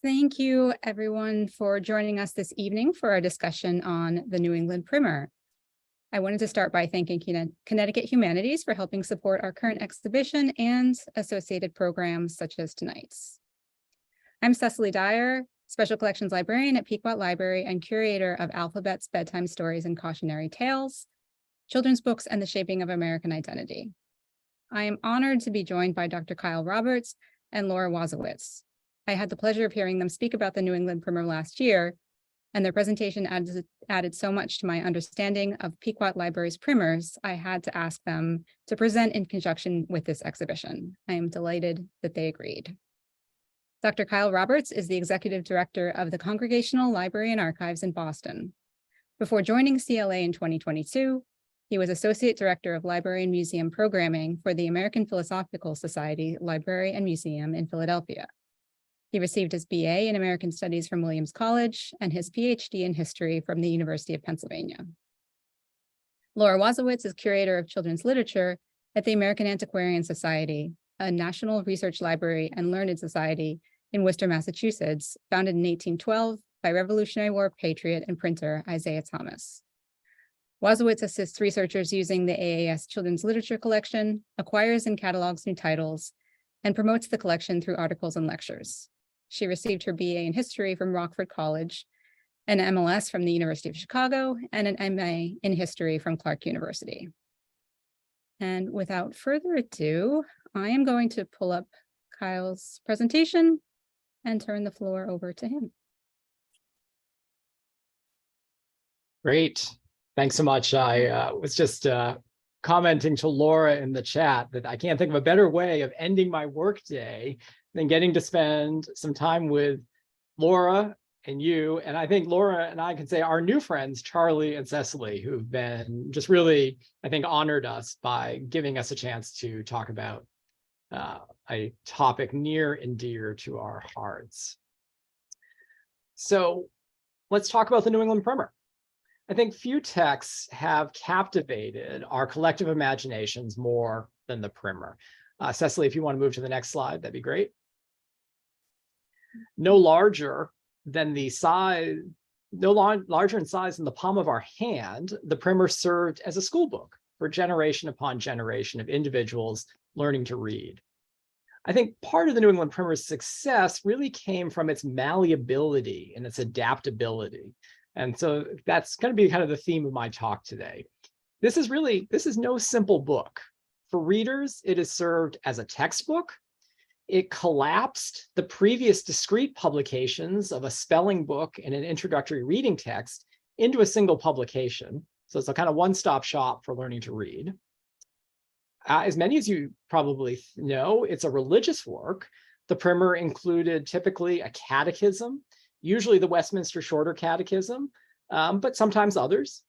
Thank you, everyone, for joining us this evening for our discussion on the New England Primer. I wanted to start by thanking Connecticut Humanities for helping support our current exhibition and associated programs such as tonight's. I'm Cecily Dyer, Special Collections Librarian at Pequot Library and curator of Alphabet's Bedtime Stories and Cautionary Tales, Children's Books and the Shaping of American Identity. I am honored to be joined by Dr. Kyle Roberts and Laura Wasowicz. I had the pleasure of hearing them speak about the New England Primer last year, and their presentation added so much to my understanding of Pequot Library's primers, I had to ask them to present in conjunction with this exhibition. I am delighted that they agreed. Dr. Kyle Roberts is the Executive Director of the Congregational Library and Archives in Boston. Before joining CLA in 2022, he was Associate Director of Library and Museum Programming for the American Philosophical Society Library and Museum in Philadelphia. He received his BA in American Studies from Williams College and his PhD in History from the University of Pennsylvania. Laura Wasowicz is Curator of Children's Literature at the American Antiquarian Society, a national research library and learned society in Worcester, Massachusetts, founded in 1812 by Revolutionary War patriot and printer Isaiah Thomas. Wasowicz assists researchers using the AAS Children's Literature Collection, acquires and catalogs new titles, and promotes the collection through articles and lectures. She received her BA in History from Rockford College, an MLS from the University of Chicago, and an MA in History from Clark University. And without further ado, I am going to pull up Kyle's presentation and turn the floor over to him. Great. Thanks so much. I was just commenting to Laura in the chat that I can't think of a better way of ending my workday than getting to spend some time with Laura and you. And I think Laura and I can say our new friends, Charlie and Cecily, who've been just really, I think, honored us by giving us a chance to talk about a topic near and dear to our hearts. So let's talk about the New England Primer. I think few texts have captivated our collective imaginations more than the Primer. Cecily, if you want to move to the next slide, that'd be great. No larger in size than the palm of our hand, the Primer served as a school book for generation upon generation of individuals learning to read. I think part of the New England Primer's success really came from its malleability and its adaptability. And so that's going to be kind of the theme of my talk today. This is no simple book. For readers, it is served as a textbook. It collapsed the previous discrete publications of a spelling book and an introductory reading text into a single publication. So it's a kind of one-stop shop for learning to read. As many as you probably know, it's a religious work. The Primer included typically a catechism, usually the Westminster Shorter Catechism, but sometimes others.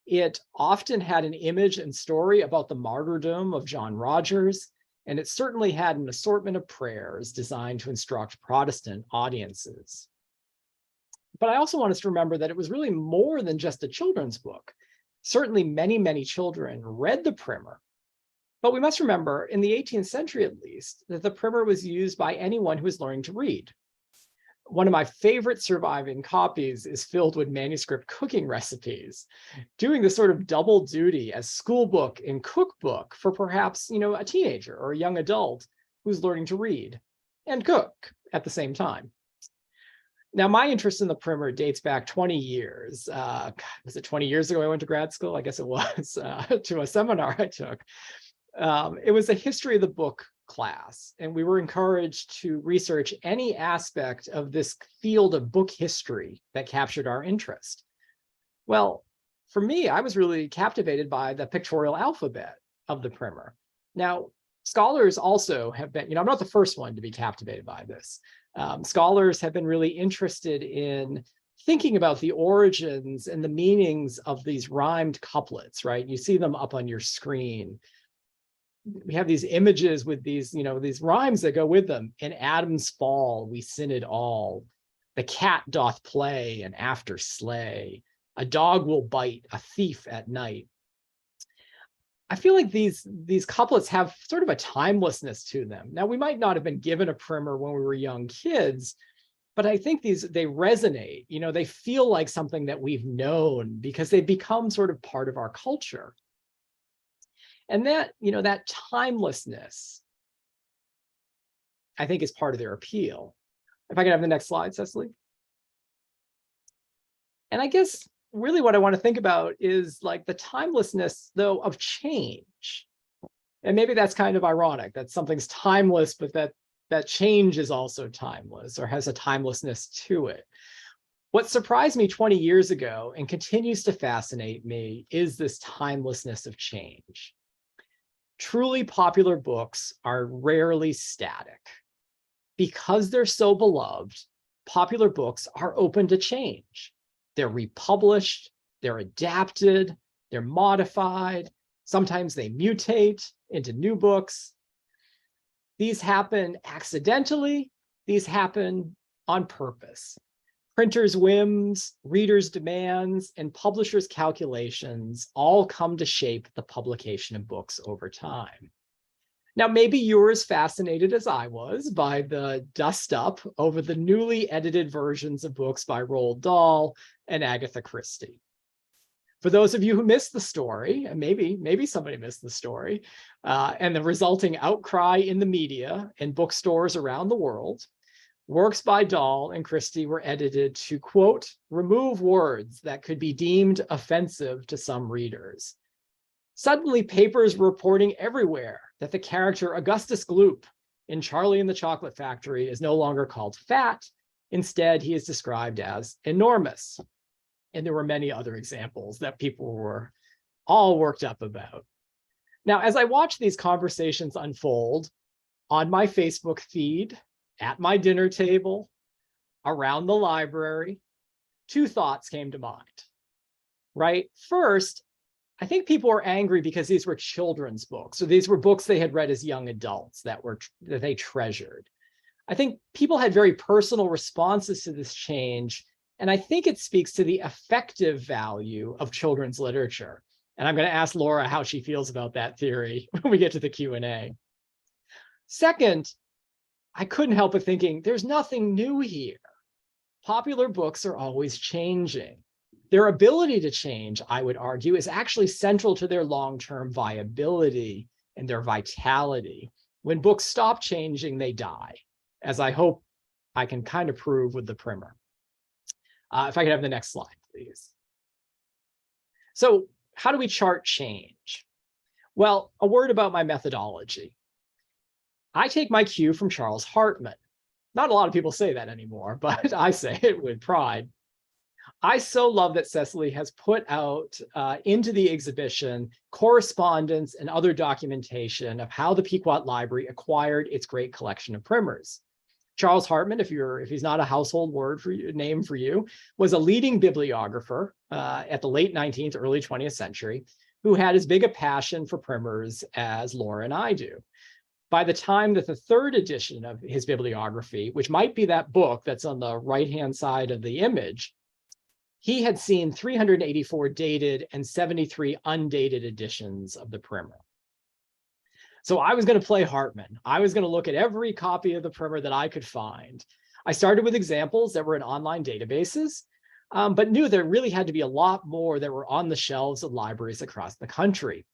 It often had an image and story about the martyrdom of John Rogers, and it certainly had an assortment of prayers designed to instruct Protestant audiences. But I also want us to remember that it was really more than just a children's book. Certainly many, many children read the Primer. But we must remember, in the 18th century at least, that the Primer was used by anyone who was learning to read. One of my favorite surviving copies is filled with manuscript cooking recipes, doing the sort of double duty as school book and cookbook for perhaps, a teenager or a young adult who's learning to read and cook at the same time. Now, my interest in the Primer dates back 20 years. Was it 20 years ago I went to grad school? I guess it was, to a seminar I took. It was a history of the book class, and we were encouraged to research any aspect of this field of book history that captured our interest. Well, for me, I was really captivated by the pictorial alphabet of the Primer. Now, scholars also have been, I'm not the first one to be captivated by this. Scholars have been really interested in thinking about the origins and the meanings of these rhymed couplets, right? You see them up on your screen. We have these images with these, these rhymes that go with them. In Adam's fall, we sinned all. The cat doth play and after slay. A dog will bite a thief at night. I feel like these couplets have sort of a timelessness to them. Now, we might not have been given a Primer when we were young kids, But I think they resonate, they feel like something that we've known because they've become sort of part of our culture. And that timelessness, I think, is part of their appeal. If I could have the next slide, Cecily. And I guess really what I want to think about is like the timelessness, though, of change. And maybe that's kind of ironic that something's timeless, but that change is also timeless or has a timelessness to it. What surprised me 20 years ago and continues to fascinate me is this timelessness of change. Truly popular books are rarely static. Because they're so beloved, popular books are open to change. They're republished, they're adapted, they're modified. Sometimes they mutate into new books. These happen accidentally. These happen on purpose. Printers' whims, readers' demands, and publishers' calculations all come to shape the publication of books over time. Now, maybe you're as fascinated as I was by the dust up over the newly edited versions of books by Roald Dahl and Agatha Christie. For those of you who missed the story, and maybe somebody missed the story, and the resulting outcry in the media and bookstores around the world, works by Dahl and Christie were edited to, quote, remove words that could be deemed offensive to some readers. Suddenly, papers were reporting everywhere that the character Augustus Gloop in Charlie and the Chocolate Factory is no longer called fat. Instead, he is described as enormous. And there were many other examples that people were all worked up about. Now, as I watched these conversations unfold on my Facebook feed, at my dinner table, around the library, two thoughts came to mind, right? First, I think people were angry because these were children's books, or these were books they had read as young adults that they treasured. I think people had very personal responses to this change, and I think it speaks to the effective value of children's literature. And I'm going to ask Laura how she feels about that theory when we get to the Q&A. Second, I couldn't help but thinking there's nothing new here. Popular books are always changing. Their ability to change, I would argue, is actually central to their long-term viability and their vitality. When books stop changing, they die, as I hope I can kind of prove with the primer. If I could have the next slide, please. So how do we chart change? Well, a word about my methodology. I take my cue from Charles Hartman. Not a lot of people say that anymore, but I say it with pride. I so love that Cecily has put out into the exhibition correspondence and other documentation of how the Pequot Library acquired its great collection of primers. Charles Hartman, if he's not a household name for you, was a leading bibliographer at the late 19th, early 20th century, who had as big a passion for primers as Laura and I do. By the time that the third edition of his bibliography, which might be that book that's on the right-hand side of the image, he had seen 384 dated and 73 undated editions of the primer. So I was going to play Hartman. I was going to look at every copy of the primer that I could find. I started with examples that were in online databases, but knew there really had to be a lot more that were on the shelves of libraries across the country.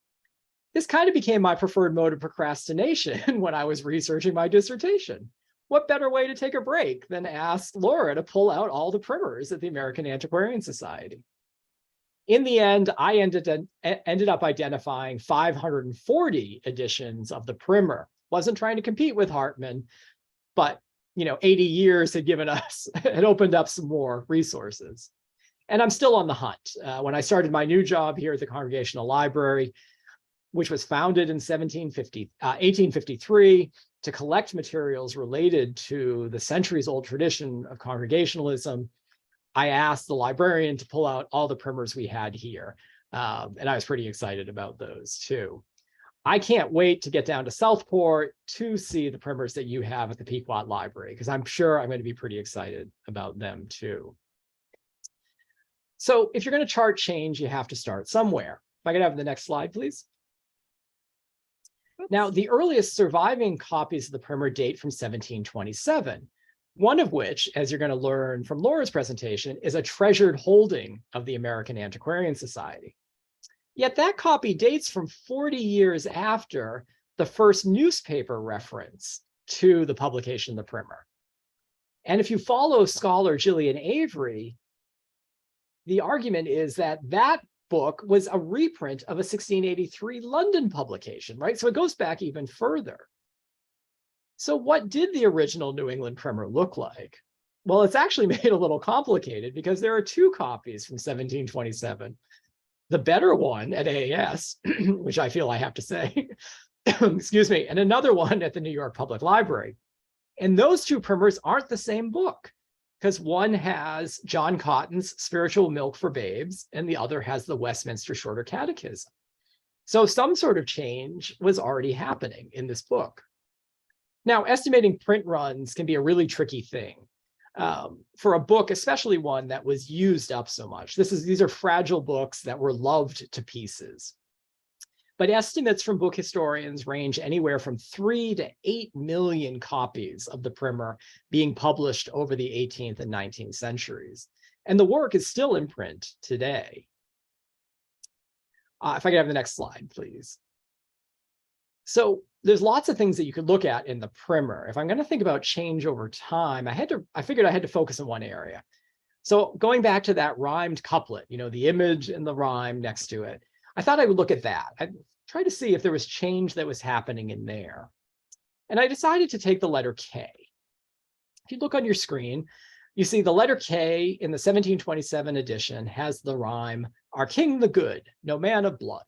This kind of became my preferred mode of procrastination when I was researching my dissertation. What better way to take a break than ask Laura to pull out all the primers at the American Antiquarian Society? In the end, I ended up identifying 540 editions of the primer. Wasn't trying to compete with Hartman, but 80 years had opened up some more resources. And I'm still on the hunt. When I started my new job here at the Congregational Library, which was founded in 1853 to collect materials related to the centuries-old tradition of Congregationalism, I asked the librarian to pull out all the primers we had here. And I was pretty excited about those too. I can't wait to get down to Southport to see the primers that you have at the Pequot Library, because I'm sure I'm going to be pretty excited about them too. So if you're going to chart change, you have to start somewhere. If I could have the next slide, please. Now, the earliest surviving copies of the primer date from 1727, One of which, as you're going to learn from Laura's presentation, is a treasured holding of the American Antiquarian Society. Yet that copy dates from 40 years after the first newspaper reference to the publication of the primer. And if you follow scholar Gillian Avery, the argument is that that book was a reprint of a 1683 London publication, right? So it goes back even further. So what did the original New England primer look like? Well, it's actually made a little complicated because there are two copies from 1727. The better one at AAS, which I feel I have to say, excuse me, and another one at the New York Public Library. And those two primers aren't the same book, because one has John Cotton's Spiritual Milk for Babes, and the other has the Westminster Shorter Catechism. So some sort of change was already happening in this book. Now, estimating print runs can be a really tricky thing for a book, especially one that was used up so much. These are fragile books that were loved to pieces. But estimates from book historians range anywhere from 3 to 8 million copies of the primer being published over the 18th and 19th centuries. And the work is still in print today. If I could have the next slide, please. So there's lots of things that you could look at in the primer. If I'm going to think about change over time, I figured I had to focus in one area. So going back to that rhymed couplet, the image and the rhyme next to it, I thought I would look at that. I tried to see if there was change that was happening in there. And I decided to take the letter K. If you look on your screen, you see the letter K in the 1727 edition has the rhyme, "Our King the Good, no man of blood."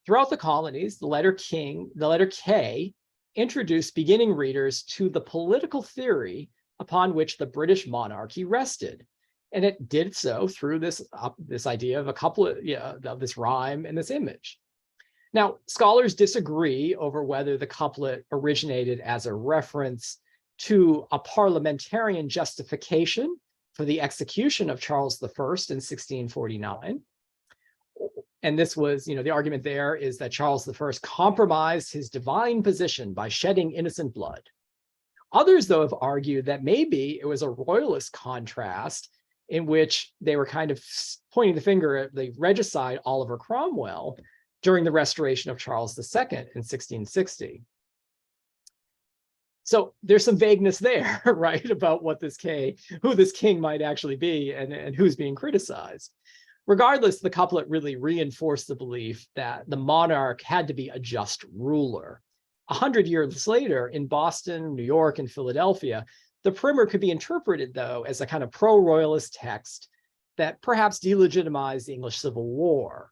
Throughout the colonies, the letter K introduced beginning readers to the political theory upon which the British monarchy rested. And it did so through this idea of a couplet, of this rhyme and this image. Now, scholars disagree over whether the couplet originated as a reference to a parliamentarian justification for the execution of Charles I in 1649. And this was, the argument there is that Charles I compromised his divine position by shedding innocent blood. Others, though, have argued that maybe it was a royalist contrast in which they were kind of pointing the finger at the regicide Oliver Cromwell during the restoration of Charles II in 1660. So there's some vagueness there, right, about who this king might actually be and who's being criticized. Regardless, the couplet really reinforced the belief that the monarch had to be a just ruler. 100 years later, in Boston, New York, and Philadelphia, the primer could be interpreted, though, as a kind of pro-royalist text that perhaps delegitimized the English Civil War.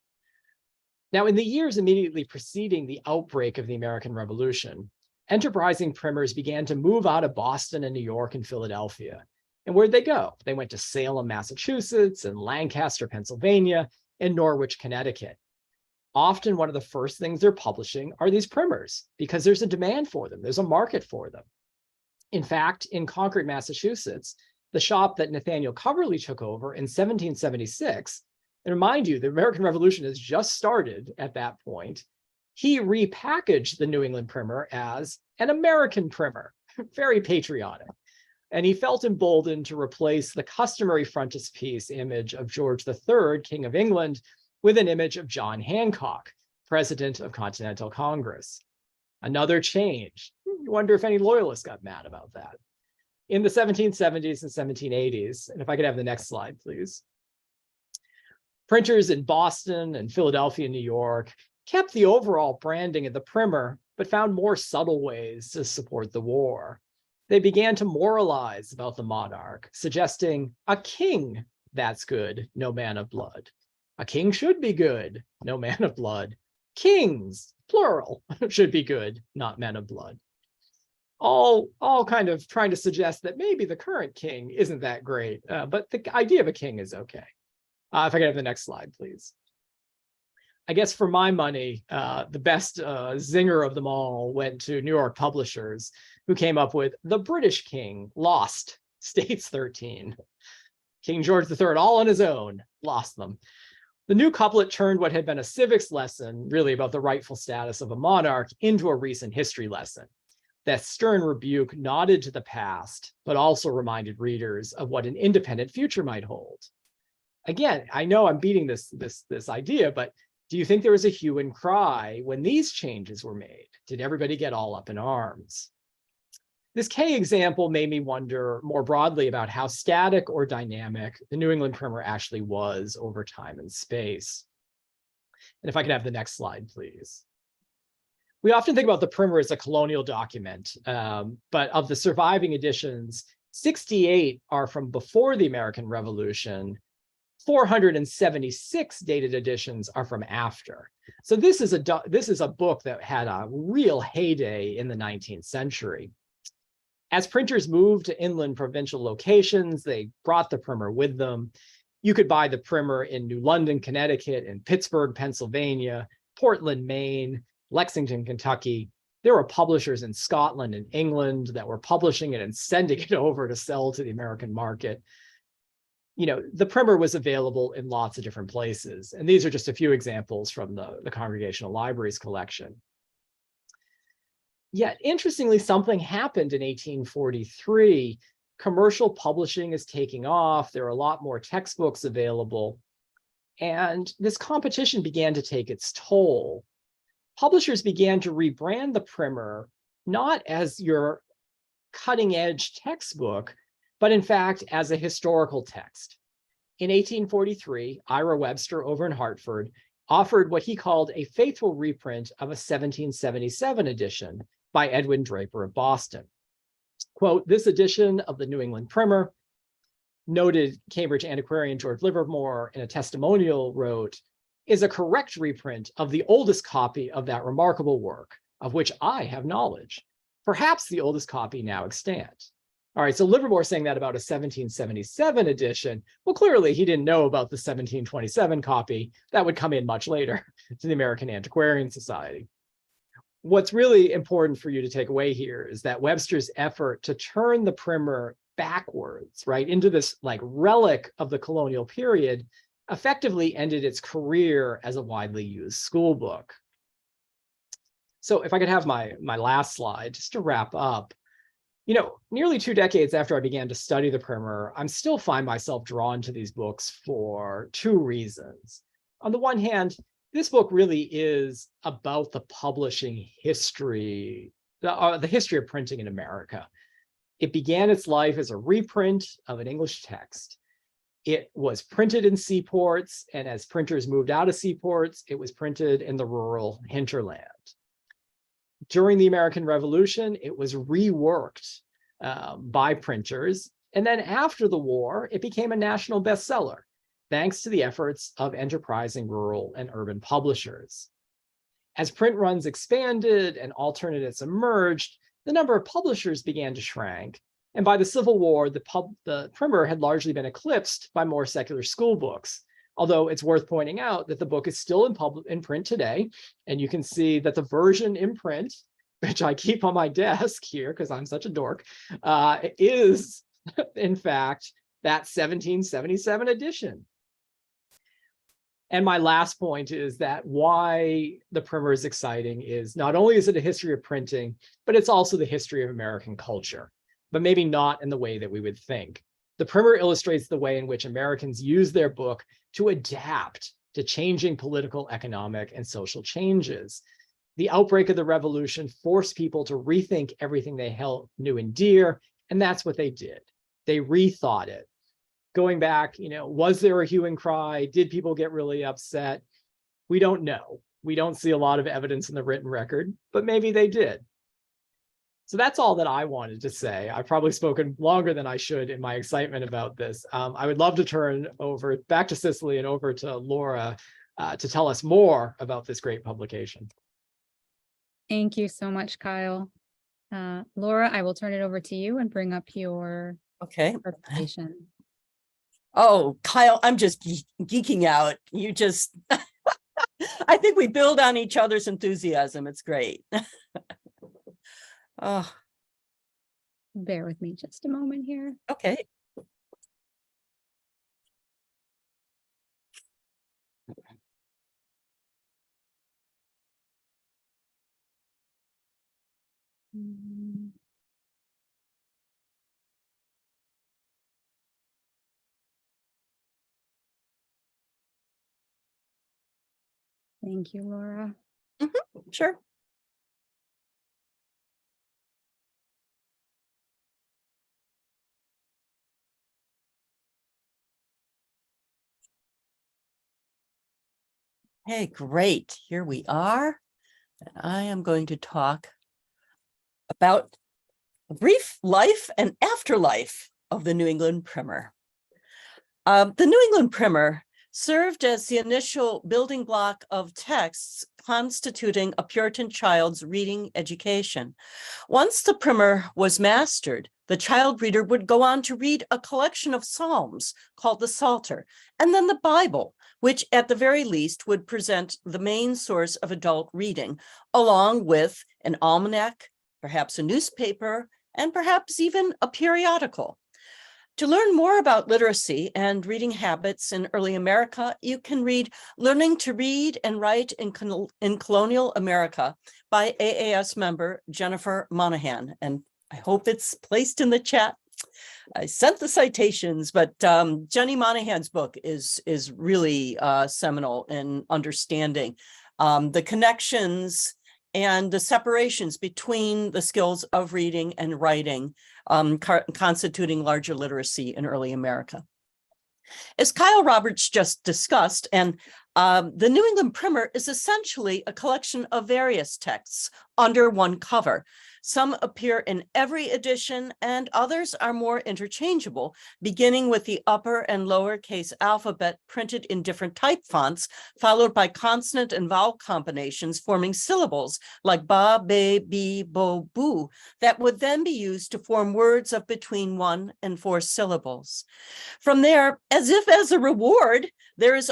Now, in the years immediately preceding the outbreak of the American Revolution, enterprising primers began to move out of Boston and New York and Philadelphia. And where'd they go? They went to Salem, Massachusetts, and Lancaster, Pennsylvania, and Norwich, Connecticut. Often one of the first things they're publishing are these primers because there's a demand for them. There's a market for them. In fact, in Concord, Massachusetts, the shop that Nathaniel Coverley took over in 1776, and remind you, the American Revolution has just started at that point, he repackaged the New England primer as an American primer, very patriotic. And he felt emboldened to replace the customary frontispiece image of George III, King of England, with an image of John Hancock, President of Continental Congress. Another change. You wonder if any loyalists got mad about that. In the 1770s and 1780s, and if I could have the next slide, please. Printers in Boston and Philadelphia and New York kept the overall branding of the primer, but found more subtle ways to support the war. They began to moralize about the monarch, suggesting a king that's good, no man of blood. A king should be good, no man of blood. Kings, plural, should be good, not men of blood. All kind of trying to suggest that maybe the current king isn't that great, but the idea of a king is okay. If I could have the next slide, please. I guess for my money, the best zinger of them all went to New York publishers, who came up with The British King, Lost, States 13. King George III, all on his own, lost them. The new couplet turned what had been a civics lesson, really about the rightful status of a monarch, into a recent history lesson. That stern rebuke nodded to the past, but also reminded readers of what an independent future might hold. Again, I know I'm beating this idea, but do you think there was a hue and cry when these changes were made? Did everybody get all up in arms? This K example made me wonder more broadly about how static or dynamic the New England Primer actually was over time and space. And if I could have the next slide, please. We often think about the Primer as a colonial document, but of the surviving editions, 68 are from before the American Revolution. 476 dated editions are from after. So this is a book that had a real heyday in the 19th century. As printers moved to inland provincial locations, they brought the Primer with them. You could buy the Primer in New London, Connecticut, and Pittsburgh, Pennsylvania, Portland, Maine, Lexington, Kentucky. There were publishers in Scotland and England that were publishing it and sending it over to sell to the American market. You know, the Primer was available in lots of different places. And these are just a few examples from the Congregational Libraries collection. Yet, interestingly, something happened in 1843. Commercial publishing is taking off. There are a lot more textbooks available. And this competition began to take its toll. Publishers began to rebrand the Primer, not as your cutting-edge textbook, but in fact, as a historical text. In 1843, Ira Webster over in Hartford offered what he called a faithful reprint of a 1777 edition by Edwin Draper of Boston. Quote, "This edition of the New England Primer," noted Cambridge antiquarian George Livermore in a testimonial wrote, "is a correct reprint of the oldest copy of that remarkable work, of which I have knowledge, perhaps the oldest copy now extant." All right, so Livermore saying that about a 1777 edition. Well, clearly he didn't know about the 1727 copy that would come in much later to the American Antiquarian Society. What's really important for you to take away here is that Webster's effort to turn the Primer backwards, right, into this like relic of the colonial period, effectively ended its career as a widely used school book. So if I could have my last slide, just to wrap up. You know, nearly 2 decades after I began to study the Primer, I'm still find myself drawn to these books for 2 reasons. On the one hand, this book really is about the publishing history, the history of printing in America. It began its life as a reprint of an English text. It was printed in seaports, and as printers moved out of seaports, it was printed in the rural hinterland. During the American Revolution, it was reworked by printers. And then after the war, it became a national bestseller, thanks to the efforts of enterprising rural and urban publishers. As print runs expanded and alternatives emerged, the number of publishers began to shrink. And by the Civil War, the Primer had largely been eclipsed by more secular school books. Although it's worth pointing out that the book is still in print today. And you can see that the version in print, which I keep on my desk here because I'm such a dork, is in fact that 1777 edition. And my last point is that why the Primer is exciting is not only is it a history of printing, but it's also the history of American culture, but maybe not in the way that we would think. The Primer illustrates the way in which Americans use their book to adapt to changing political, economic, and social changes. The outbreak of the revolution forced people to rethink everything they held new and dear, and that's what they did. They rethought it. Going back, you know, was there a hue and cry? Did people get really upset? We don't know. We don't see a lot of evidence in the written record, but maybe they did. So that's all that I wanted to say. I've probably spoken longer than I should in my excitement about this. I would love to turn over back to Cecily and over to Laura to tell us more about this great publication. Thank you so much, Kyle. Laura, I will turn it over to you and bring up your presentation. Oh, Kyle, I'm just geeking out. You just, I think we build on each other's enthusiasm. It's great. Oh, Bear with me just a moment here. okay. Thank you, Laura. Sure. Hey, great. Here we are. And I am going to talk about a brief life and afterlife of the New England Primer. The New England Primer served as the initial building block of texts constituting a Puritan child's reading education. Once the primer was mastered, the child reader would go on to read a collection of psalms called the Psalter, and then the Bible, which at the very least would present the main source of adult reading, along with an almanac, perhaps a newspaper, and perhaps even a periodical. To learn more about literacy and reading habits in early America, you can read Learning to Read and Write in Colonial America by AAS member Jennifer Monahan. And I hope it's placed in the chat. I sent the citations, but Jenny Monahan's book is really seminal in understanding the connections and the separations between the skills of reading and writing, constituting larger literacy in early America. As Kyle Roberts just discussed, and the New England Primer is essentially a collection of various texts under one cover. Some appear in every edition and others are more interchangeable, beginning with the upper and lowercase alphabet printed in different type fonts, followed by consonant and vowel combinations forming syllables like ba, be, bi, bo, boo, that would then be used to form words of between 1 and 4 syllables. From there, as if as a reward, there is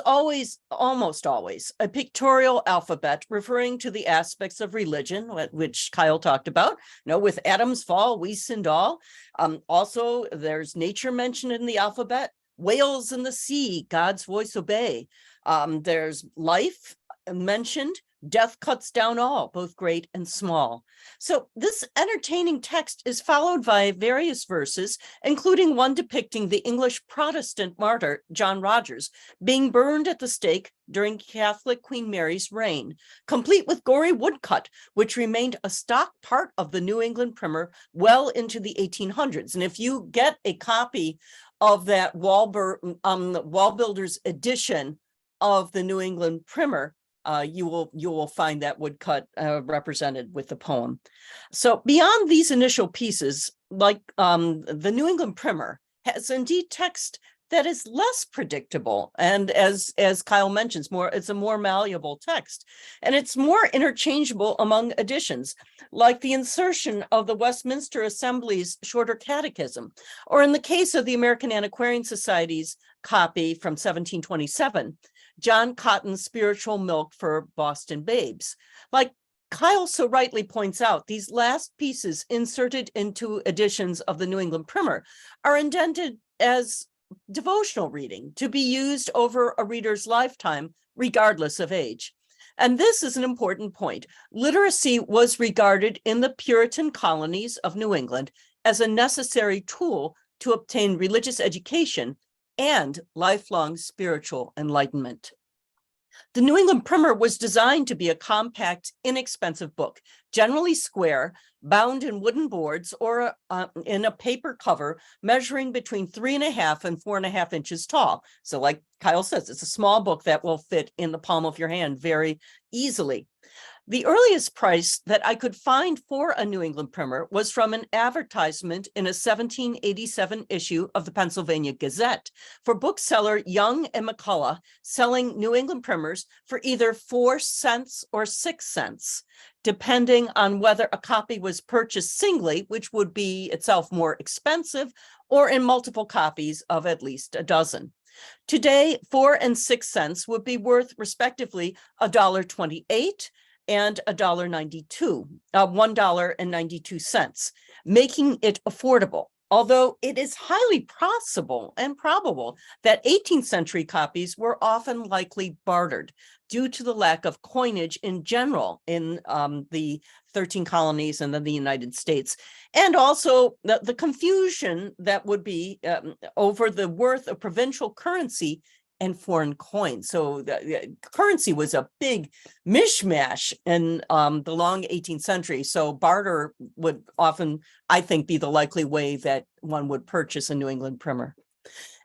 almost always, a pictorial alphabet referring to the aspects of religion, which Kyle talked about, with Adam's fall, we sinned all. Also, there's nature mentioned in the alphabet, whales in the sea, God's voice obey. There's life mentioned, death cuts down all, both great and small. So this entertaining text is followed by various verses, including one depicting the English Protestant martyr, John Rogers, being burned at the stake during Catholic Queen Mary's reign, complete with gory woodcut, which remained a stock part of the New England Primer well into the 1800s. And if you get a copy of that Wall Builders edition of the New England Primer, you will find that woodcut represented with the poem. So beyond these initial pieces, like the New England Primer has indeed text that is less predictable, and as Kyle mentions, it's a more malleable text, and it's more interchangeable among editions, like the insertion of the Westminster Assembly's Shorter Catechism, or in the case of the American Antiquarian Society's copy from 1727, John Cotton's Spiritual Milk for Boston Babes. Like Kyle so rightly points out, these last pieces inserted into editions of the New England Primer are intended as devotional reading to be used over a reader's lifetime, regardless of age. And this is an important point. Literacy was regarded in the Puritan colonies of New England as a necessary tool to obtain religious education and lifelong spiritual enlightenment. The New England Primer was designed to be a compact, inexpensive book, generally square, bound in wooden boards or in a paper cover measuring between 3.5 and 4.5 inches tall. So like Kyle says, it's a small book that will fit in the palm of your hand very easily. The earliest price that I could find for a New England Primer was from an advertisement in a 1787 issue of the Pennsylvania Gazette for bookseller Young and McCullough, selling New England Primers for either 4 cents or 6 cents, depending on whether a copy was purchased singly, which would be itself more expensive, or in multiple copies of at least a dozen. Today, 4 and 6 cents would be worth respectively $1.28 and $1.92, $1.92, making it affordable, although it is highly possible and probable that 18th century copies were often likely bartered due to the lack of coinage in general in the 13 colonies and then the United States, and also the confusion that would be over the worth of provincial currency and foreign coins. So the currency was a big mishmash in the long 18th century. So barter would often, I think, be the likely way that one would purchase a New England primer.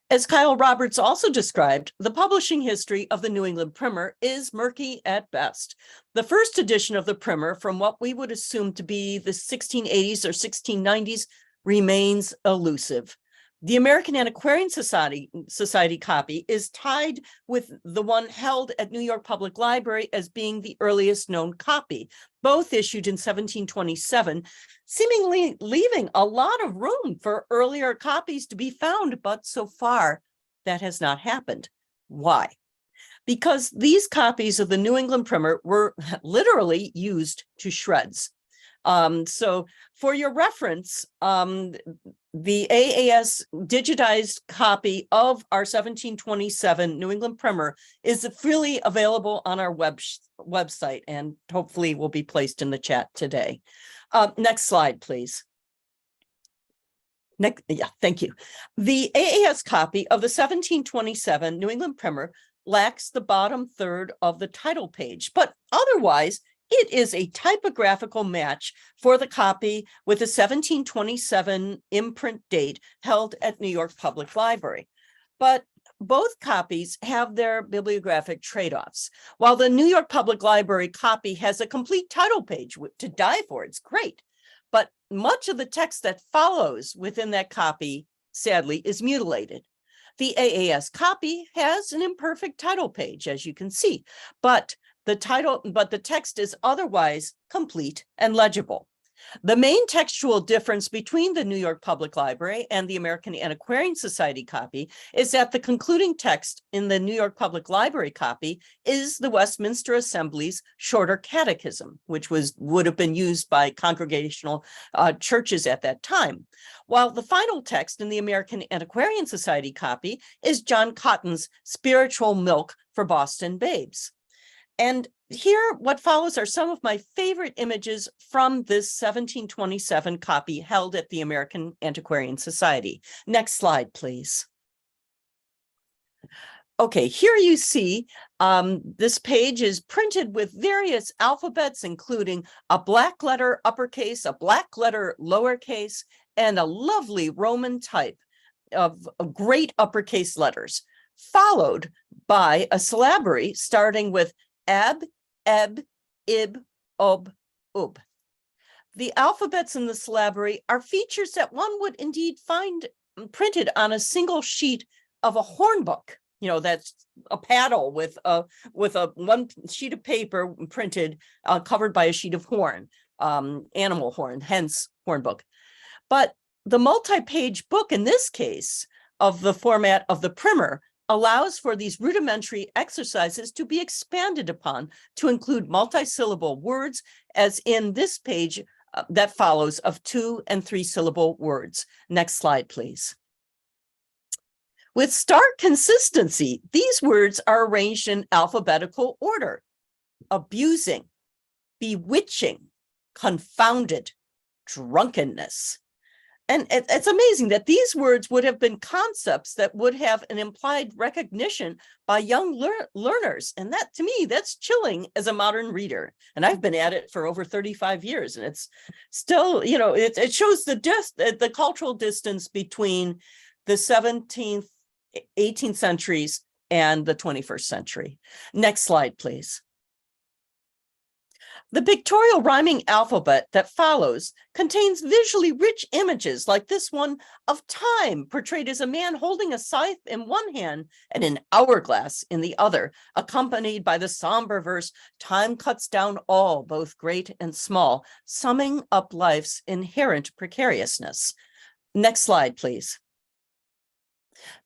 As Kyle Roberts also described, the publishing history of the New England primer is murky at best. The first edition of the primer, from what we would assume to be the 1680s or 1690s, remains elusive. The American Antiquarian Society copy is tied with the one held at New York Public Library as being the earliest known copy, both issued in 1727, seemingly leaving a lot of room for earlier copies to be found, but so far that has not happened. Why? Because these copies of the New England primer were literally used to shreds. So for your reference, the AAS digitized copy of our 1727 New England primer is freely available on our website and hopefully will be placed in the chat today. Next slide, please. Thank you. The AAS copy of the 1727 New England primer lacks the bottom third of the title page, but otherwise it is a typographical match for the copy with the 1727 imprint date held at New York Public Library. But both copies have their bibliographic trade-offs. While the New York Public Library copy has a complete title page to die for, it's great. But much of the text that follows within that copy, sadly, is mutilated. The AAS copy has an imperfect title page, as you can see, but the text is otherwise complete and legible. The main textual difference between the New York Public Library and the American Antiquarian Society copy is that the concluding text in the New York Public Library copy is the Westminster Assembly's Shorter Catechism, which would have been used by congregational churches at that time, while the final text in the American Antiquarian Society copy is John Cotton's Spiritual Milk for Boston Babes. And here, what follows are some of my favorite images from this 1727 copy held at the American Antiquarian Society. Next slide, please. Okay, here you see this page is printed with various alphabets, including a black letter uppercase, a black letter lowercase, and a lovely Roman type of great uppercase letters, followed by a syllabary starting with ab, eb, ib, ob, ub. The alphabets in the syllabary are features that one would indeed find printed on a single sheet of a hornbook. You know, that's a paddle with a one sheet of paper printed, covered by a sheet of horn, animal horn, hence hornbook. But the multi-page book in this case of the format of the primer allows for these rudimentary exercises to be expanded upon to include multi-syllable words, as in this page that follows of 2- and 3-syllable words. Next slide, please. With stark consistency, these words are arranged in alphabetical order: abusing, bewitching, confounded, drunkenness. And it's amazing that these words would have been concepts that would have an implied recognition by young learners. And that, to me, that's chilling as a modern reader. And I've been at it for over 35 years. And it's still, you know, it shows the cultural distance between the 17th, 18th centuries and the 21st century. Next slide, please. The pictorial rhyming alphabet that follows contains visually rich images like this one of time, portrayed as a man holding a scythe in one hand and an hourglass in the other, accompanied by the somber verse, "Time cuts down all, both great and small," summing up life's inherent precariousness. Next slide, please.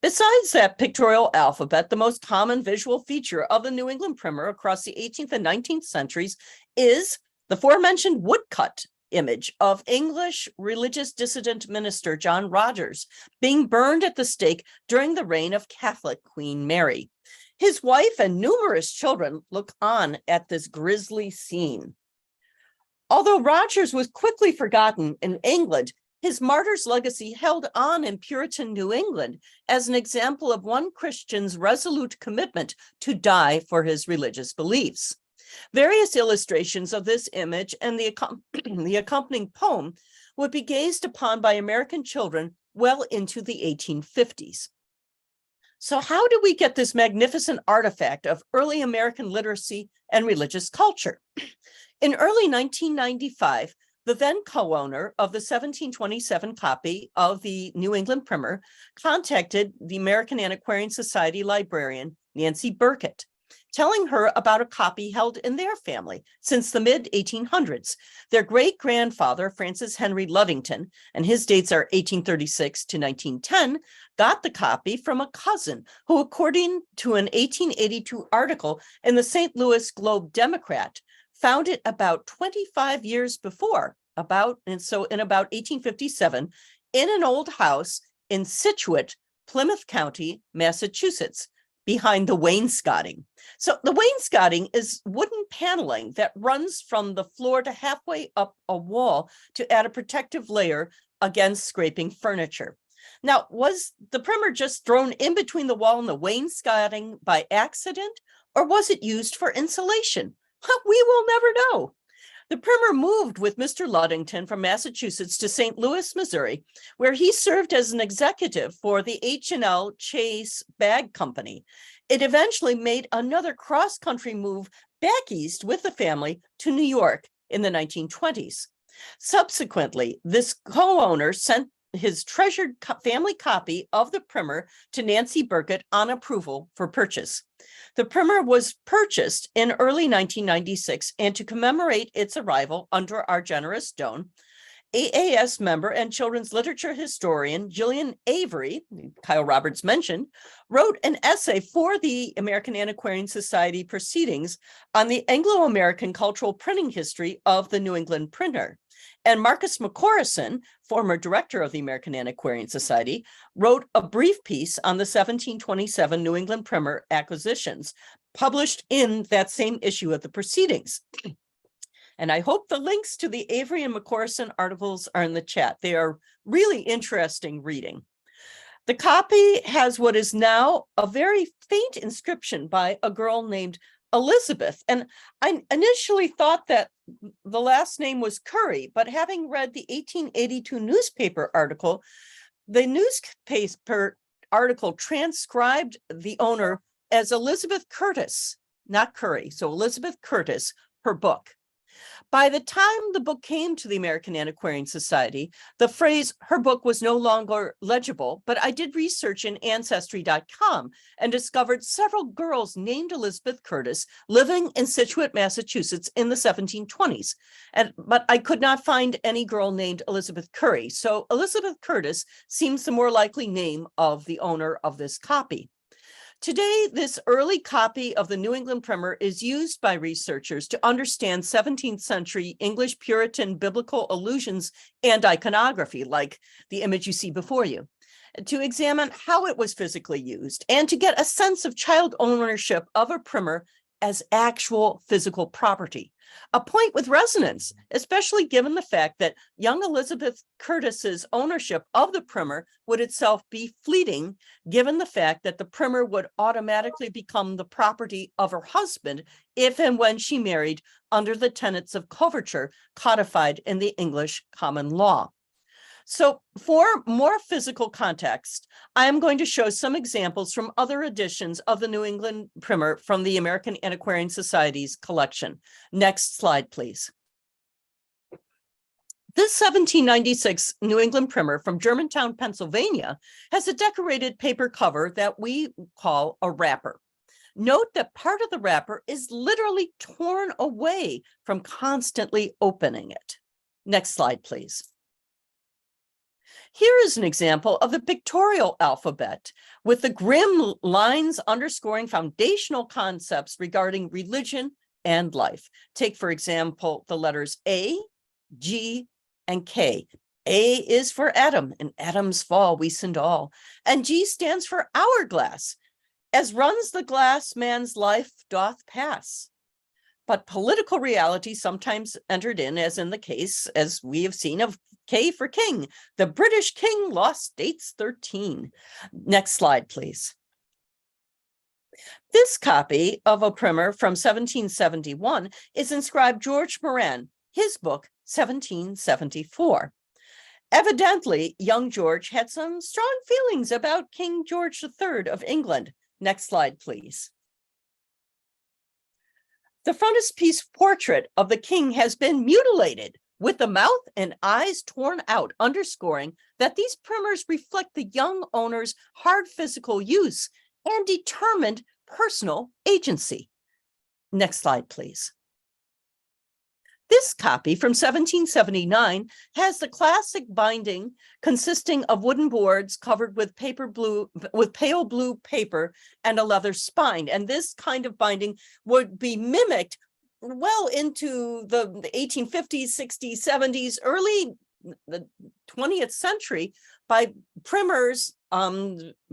Besides that pictorial alphabet, the most common visual feature of the New England primer across the 18th and 19th centuries is the aforementioned woodcut image of English religious dissident minister John Rogers being burned at the stake during the reign of Catholic Queen Mary. His wife and numerous children look on at this grisly scene. Although Rogers was quickly forgotten in England, his martyr's legacy held on in Puritan New England as an example of one Christian's resolute commitment to die for his religious beliefs. Various illustrations of this image and the accompanying poem would be gazed upon by American children well into the 1850s. So how do we get this magnificent artifact of early American literacy and religious culture? In early 1995, the then co-owner of the 1727 copy of the New England Primer contacted the American Antiquarian Society librarian, Nancy Burkett, telling her about a copy held in their family since the mid-1800s. Their great-grandfather, Francis Henry Luddington, and his dates are 1836 to 1910, got the copy from a cousin who, according to an 1882 article in the St. Louis Globe-Democrat, found it about 25 years before, in about 1857, in an old house in Scituate, Plymouth County, Massachusetts, behind the wainscoting. So the wainscoting is wooden paneling that runs from the floor to halfway up a wall to add a protective layer against scraping furniture. Now, was the primer just thrown in between the wall and the wainscoting by accident, or was it used for insulation? We will never know. The primer moved with Mr. Luddington from Massachusetts to St. Louis, Missouri, where he served as an executive for the H&L Chase Bag Company. It eventually made another cross-country move back east with the family to New York in the 1920s. Subsequently, this co-owner sent his treasured family copy of the primer to Nancy Burkett on approval for purchase. The primer was purchased in early 1996, and to commemorate its arrival under our generous dome, AAS member and children's literature historian Jillian Avery, Kyle Roberts mentioned, wrote an essay for the American Antiquarian Society proceedings on the Anglo-American cultural printing history of the New England printer. And Marcus McCorrison, former director of the American Antiquarian Society, wrote a brief piece on the 1727 New England Primer acquisitions, published in that same issue of the proceedings. And I hope the links to the Avery and McCorrison articles are in the chat. They are really interesting reading. The copy has what is now a very faint inscription by a girl named Elizabeth. And I initially thought that the last name was Curry, but having read the 1882 newspaper article, the newspaper article transcribed the owner as Elizabeth Curtis, not Curry. So Elizabeth Curtis, her book. By the time the book came to the American Antiquarian Society, the phrase "her book" was no longer legible, but I did research in Ancestry.com and discovered several girls named Elizabeth Curtis living in Scituate, Massachusetts in the 1720s. But I could not find any girl named Elizabeth Curry. So Elizabeth Curtis seems the more likely name of the owner of this copy. Today, this early copy of the New England Primer is used by researchers to understand 17th century English Puritan biblical allusions and iconography, like the image you see before you, to examine how it was physically used, and to get a sense of child ownership of a primer as actual physical property. A point with resonance, especially given the fact that young Elizabeth Curtis's ownership of the primer would itself be fleeting, given the fact that the primer would automatically become the property of her husband if and when she married under the tenets of coverture codified in the English common law. So for more physical context, I am going to show some examples from other editions of the New England Primer from the American Antiquarian Society's collection. Next slide, please. This 1796 New England Primer from Germantown, Pennsylvania, has a decorated paper cover that we call a wrapper. Note that part of the wrapper is literally torn away from constantly opening it. Next slide, please. Here is an example of the pictorial alphabet with the grim lines underscoring foundational concepts regarding religion and life. Take, for example, the letters A, G, and K. A is for Adam, in Adam's fall we sinned all. And G stands for hourglass. As runs the glass, man's life doth pass. But political reality sometimes entered in, as in the case, as we have seen, of K for king. The British king lost dates 13. Next slide, please. This copy of a primer from 1771 is inscribed George Moran, his book, 1774. Evidently, young George had some strong feelings about King George III of England. Next slide, please. The frontispiece portrait of the king has been mutilated, with the mouth and eyes torn out, underscoring that these primers reflect the young owner's hard physical use and determined personal agency. Next slide, please. This copy from 1779 has the classic binding consisting of wooden boards covered with pale blue paper and a leather spine. And this kind of binding would be mimicked well into the 1850s, 60s, 70s, early the 20th century by primers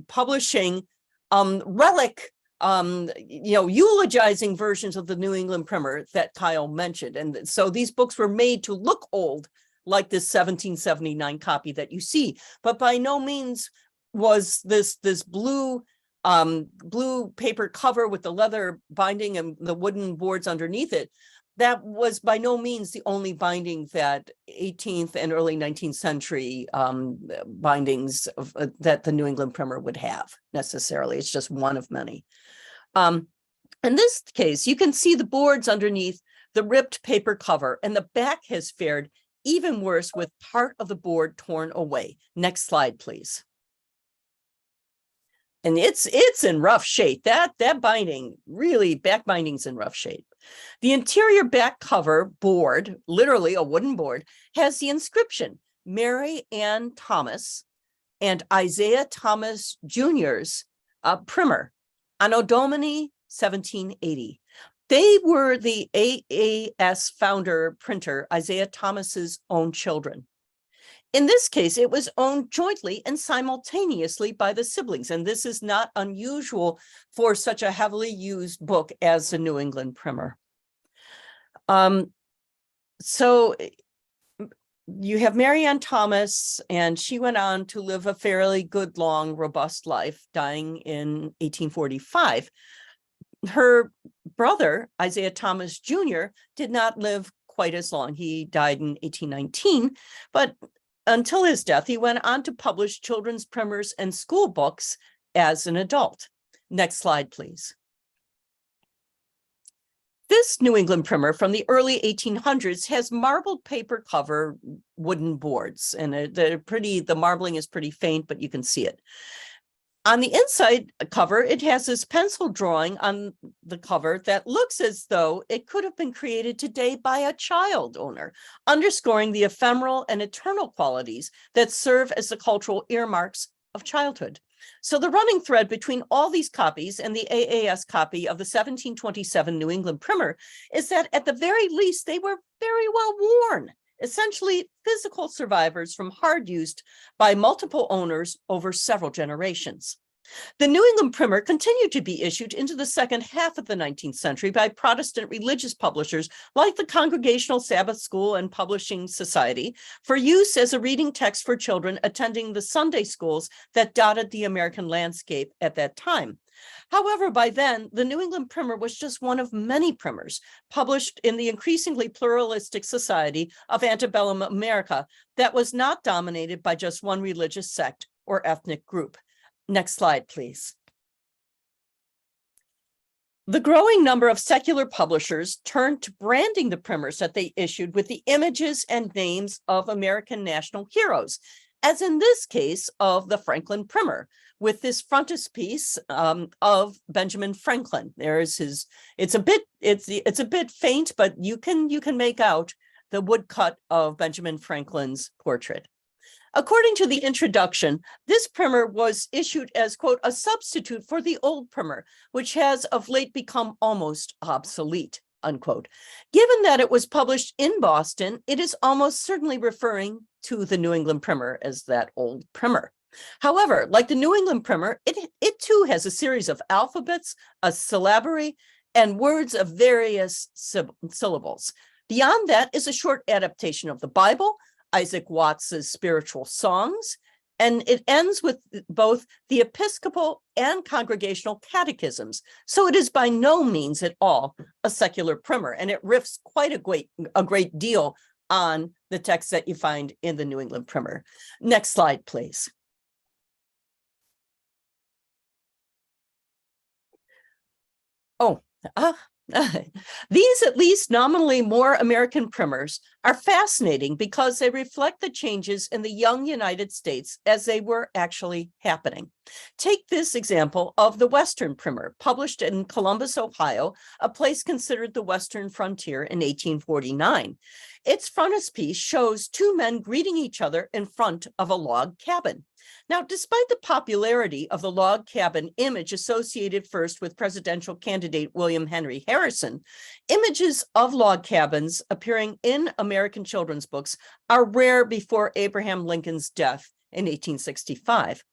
publishing relic eulogizing versions of the New England primer that Kyle mentioned. And so these books were made to look old, like this 1779 copy that you see, but by no means was this blue paper cover with the leather binding and the wooden boards underneath it. That was by no means the only binding that 18th and early 19th century bindings that the New England primer would have necessarily. It's just one of many. In this case, you can see the boards underneath the ripped paper cover, and the back has fared even worse with part of the board torn away. Next slide, please. And it's in rough shape. That binding, really, back binding's in rough shape. The interior back cover board, literally a wooden board, has the inscription Mary Ann Thomas and Isaiah Thomas Jr.'s primer, Anno Domini 1780. They were the AAS founder printer, Isaiah Thomas's own children. In this case, it was owned jointly and simultaneously by the siblings, and this is not unusual for such a heavily used book as the New England primer. So you have Mary Ann Thomas, and she went on to live a fairly good, long, robust life, dying in 1845. Her brother, Isaiah Thomas Jr., did not live quite as long. He died in 1819, but until his death, he went on to publish children's primers and school books as an adult. Next slide, please. This New England primer from the early 1800s has marbled paper cover wooden boards, and the marbling is pretty faint, but you can see it. On the inside cover, it has this pencil drawing on the cover that looks as though it could have been created today by a child owner, underscoring the ephemeral and eternal qualities that serve as the cultural earmarks of childhood. So the running thread between all these copies and the AAS copy of the 1727 New England primer is that at the very least, they were very well worn, essentially physical survivors from hard use by multiple owners over several generations. The New England primer continued to be issued into the second half of the 19th century by Protestant religious publishers like the Congregational Sabbath School and Publishing Society for use as a reading text for children attending the Sunday schools that dotted the American landscape at that time. However, by then, the New England primer was just one of many primers published in the increasingly pluralistic society of antebellum America that was not dominated by just one religious sect or ethnic group. Next slide, please. The growing number of secular publishers turned to branding the primers that they issued with the images and names of American national heroes, as in this case of the Franklin primer, with this frontispiece of Benjamin Franklin. There's his. It's a bit faint, but you can make out the woodcut of Benjamin Franklin's portrait. According to the introduction, this primer was issued as, quote, a substitute for the old primer, which has of late become almost obsolete. unquote. Given that it was published in Boston, it is almost certainly referring to the New England Primer as that old primer. However, like the New England Primer, it too has a series of alphabets, a syllabary, and words of various syllables. Beyond that is a short adaptation of the Bible, Isaac Watts's spiritual songs, and it ends with both the Episcopal and Congregational catechisms. So it is by no means at all a secular primer, and it riffs quite a great deal on the text that you find in the New England Primer. Next slide, please. These at least nominally more American primers are fascinating because they reflect the changes in the young United States as they were actually happening. Take this example of the Western Primer, published in Columbus, Ohio, a place considered the Western frontier in 1849. Its frontispiece shows two men greeting each other in front of a log cabin. Now, despite the popularity of the log cabin image associated first with presidential candidate William Henry Harrison, images of log cabins appearing in American children's books are rare before Abraham Lincoln's death in 1865.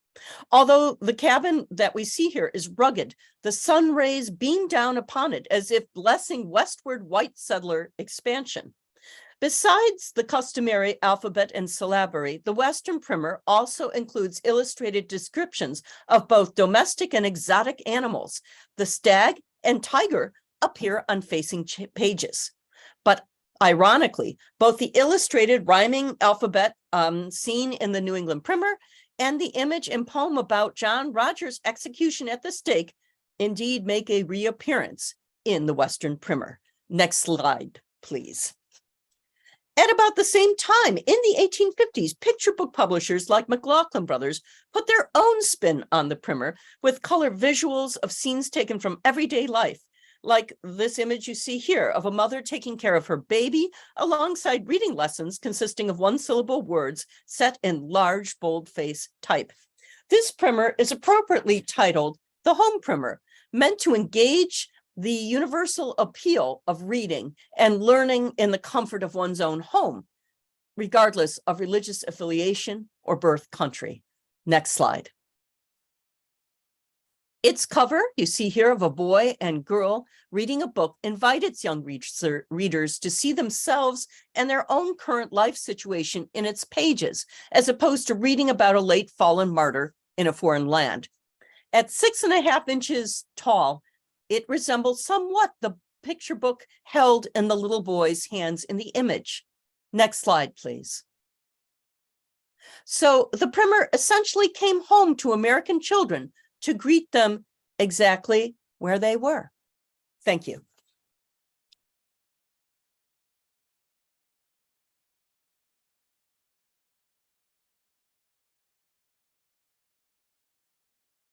Although the cabin that we see here is rugged, the sun rays beam down upon it as if blessing westward white settler expansion. Besides the customary alphabet and syllabary, the Western Primer also includes illustrated descriptions of both domestic and exotic animals. The stag and tiger appear on facing pages. But ironically, both the illustrated rhyming alphabet seen in the New England Primer and the image and poem about John Rogers' execution at the stake indeed make a reappearance in the Western Primer. Next slide, please. At about the same time, in the 1850s, picture book publishers like McLaughlin Brothers put their own spin on the primer with color visuals of scenes taken from everyday life, like this image you see here of a mother taking care of her baby alongside reading lessons consisting of one-syllable words set in large boldface type. This primer is appropriately titled the Home Primer, meant to engage the universal appeal of reading and learning in the comfort of one's own home, regardless of religious affiliation or birth country. Next slide. Its cover, you see here, of a boy and girl reading a book, invite its young readers to see themselves and their own current life situation in its pages, as opposed to reading about a late fallen martyr in a foreign land. At 6.5 inches tall, it resembles somewhat the picture book held in the little boy's hands in the image. Next slide, please. So the primer essentially came home to American children to greet them exactly where they were. Thank you.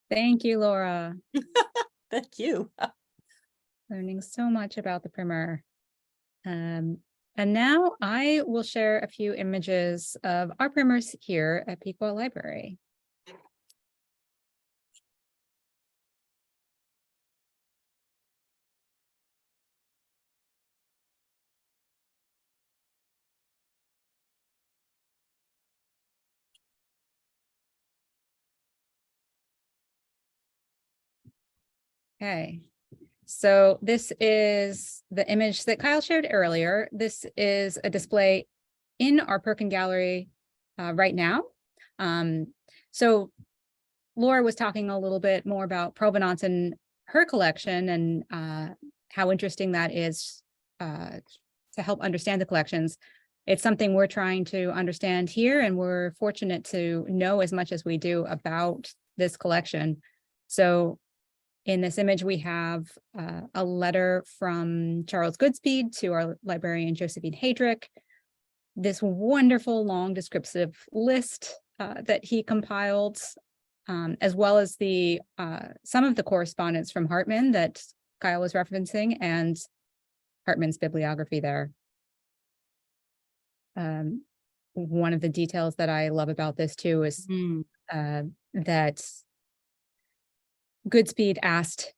Thank you, Laura. Thank you. Learning so much about the primer. And now I will share a few images of our primers here at Pequot Library. Okay. So this is the image that Kyle shared earlier. This is a display in our Perkin Gallery right now. So Laura was talking a little bit more about provenance in her collection and how interesting that is to help understand the collections. It's something we're trying to understand here, and we're fortunate to know as much as we do about this collection. So in this image, we have a letter from Charles Goodspeed to our librarian, Josephine Heydrich. This wonderful long descriptive list that he compiled, as well as the some of the correspondence from Hartman that Kyle was referencing, and Hartman's bibliography there. One of the details that I love about this too is that Goodspeed asked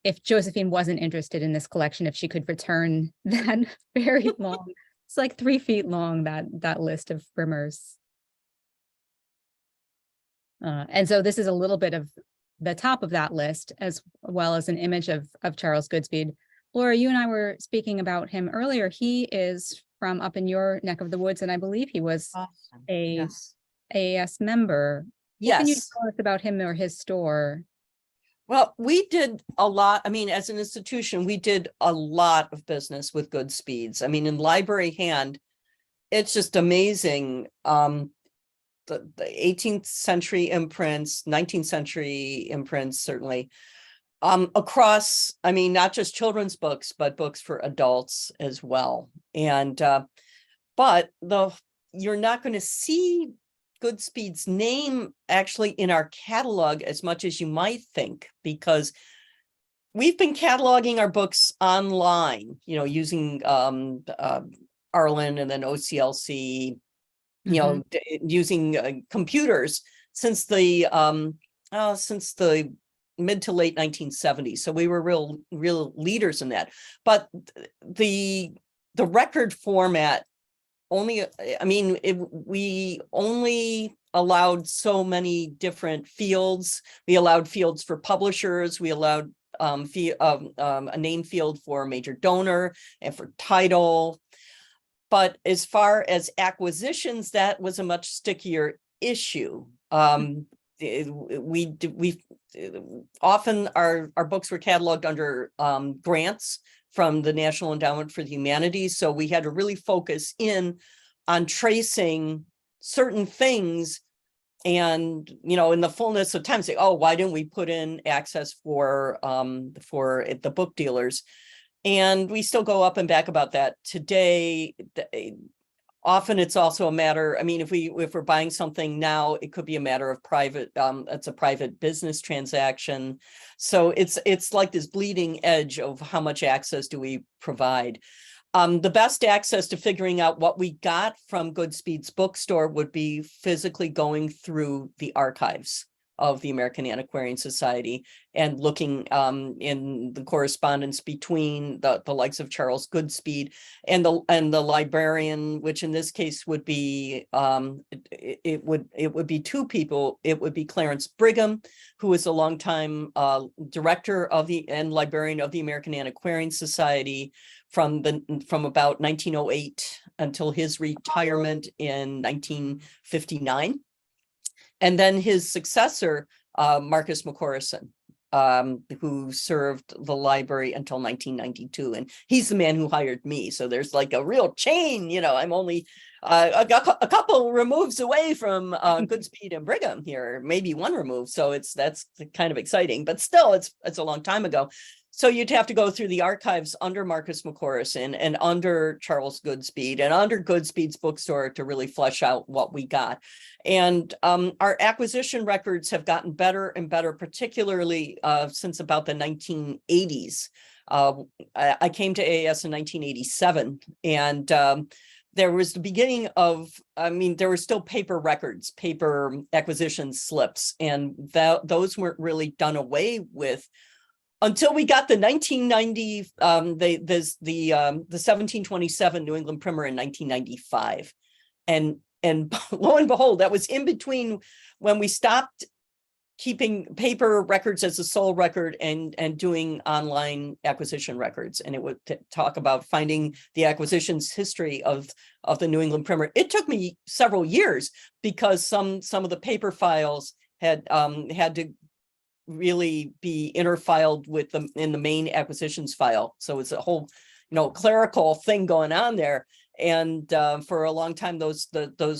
if Josephine wasn't interested in this collection, if she could return that very long, it's like 3 feet long, that list of primers. And so this is a little bit of the top of that list, as well as an image of Charles Goodspeed. Laura, you and I were speaking about him earlier. He is from up in your neck of the woods, and I believe he was Awesome. a Yes. AAS member. What can you Yes. tell us about him or his store? Well, we did a lot. I mean, as an institution, we did a lot of business with Goodspeeds. I mean, in library hand, it's just amazing. The 18th century imprints, 19th century imprints, certainly. Across, I mean, not just children's books, but books for adults as well. And but you're not going to see Goodspeed's name actually in our catalog as much as you might think, because we've been cataloging our books online, using Arlen and then OCLC, using computers since the mid to late 1970s. So we were real leaders in that. But the record format only, I mean, we only allowed so many different fields. We allowed fields for publishers. We allowed a name field for major donor and for title. But as far as acquisitions, that was a much stickier issue. We often our books were cataloged under grants from the National Endowment for the Humanities. So we had to really focus in on tracing certain things and, in the fullness of time say, oh, why didn't we put in access for the book dealers? And we still go up and back about that today. Often it's also a matter, I mean, if we're buying something now, it could be a matter of private, it's a private business transaction. So it's like this bleeding edge of how much access do we provide. The best access to figuring out what we got from Goodspeed's bookstore would be physically going through the archives of the American Antiquarian Society and looking in the correspondence between the likes of Charles Goodspeed and the librarian, which in this case would be it would be two people. It would be Clarence Brigham, who was a longtime director of and librarian of the American Antiquarian Society from about 1908 until his retirement in 1959. And then his successor, Marcus McCorrison, who served the library until 1992. And he's the man who hired me. So there's like a real chain, I'm only a couple removes away from Goodspeed and Brigham here, maybe one remove. So that's kind of exciting, but still it's a long time ago. So you'd have to go through the archives under Marcus McCorrison and under Charles Goodspeed and under Goodspeed's bookstore to really flesh out what we got. And our acquisition records have gotten better and better, particularly since about the 1980s. I came to AAS in 1987, and there was the beginning of, there were still paper records, paper acquisition slips, and those weren't really done away with until we got the 1990, the 1727 New England Primer in 1995. And lo and behold, that was in between when we stopped keeping paper records as a sole record and doing online acquisition records. And it would talk about finding the acquisitions history of the New England Primer. It took me several years because some of the paper files had to really be interfiled with them in the main acquisitions file. So it's a whole, clerical thing going on there. And for a long time, those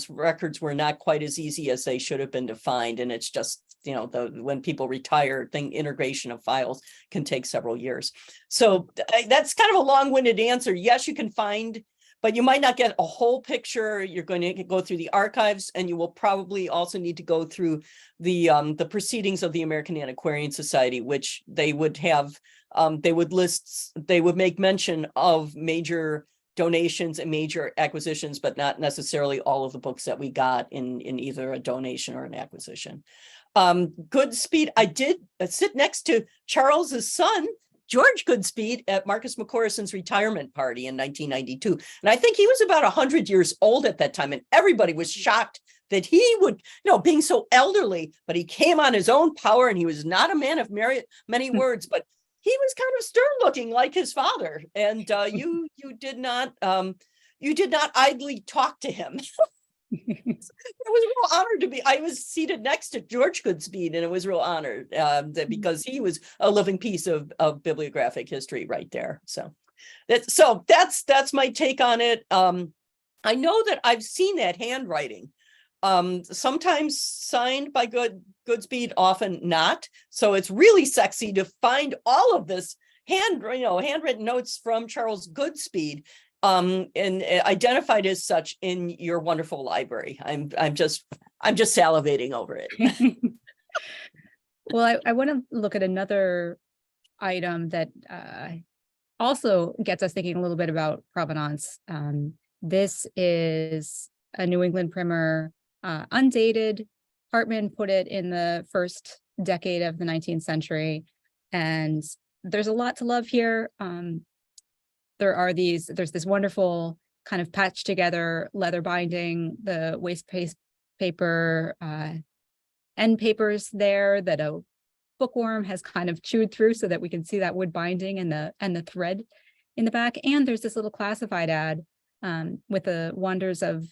records were not quite as easy as they should have been to find. And it's just, when people retire, integration of files can take several years. So that's kind of a long-winded answer. Yes, you can find, but you might not get a whole picture. You're going to go through the archives, and you will probably also need to go through the proceedings of the American Antiquarian Society, which they would have, they would make mention of major donations and major acquisitions, but not necessarily all of the books that we got in either a donation or an acquisition. Goodspeed, I did sit next to Charles's son, George Goodspeed at Marcus McCorrison's retirement party in 1992. And I think he was about 100 years old at that time. And everybody was shocked that he would, being so elderly, but he came on his own power, and he was not a man of many words, but he was kind of stern looking like his father. And you did not idly talk to him. It was a real honor to be. I was seated next to George Goodspeed, and it was a real honor because he was a living piece of bibliographic history right there. So that's my take on it. I know that I've seen that handwriting, sometimes signed by Goodspeed, often not. So it's really sexy to find all of this handwritten notes from Charles Goodspeed, and identified as such in your wonderful library. I'm just salivating over it. Well, I want to look at another item that also gets us thinking a little bit about provenance. This is a New England primer, undated. Hartman put it in the first decade of the 19th century, and there's a lot to love here. There's this wonderful kind of patched together leather binding, the waste paper end papers there that a bookworm has kind of chewed through so that we can see that wood binding and the thread in the back. And there's this little classified ad with the wonders of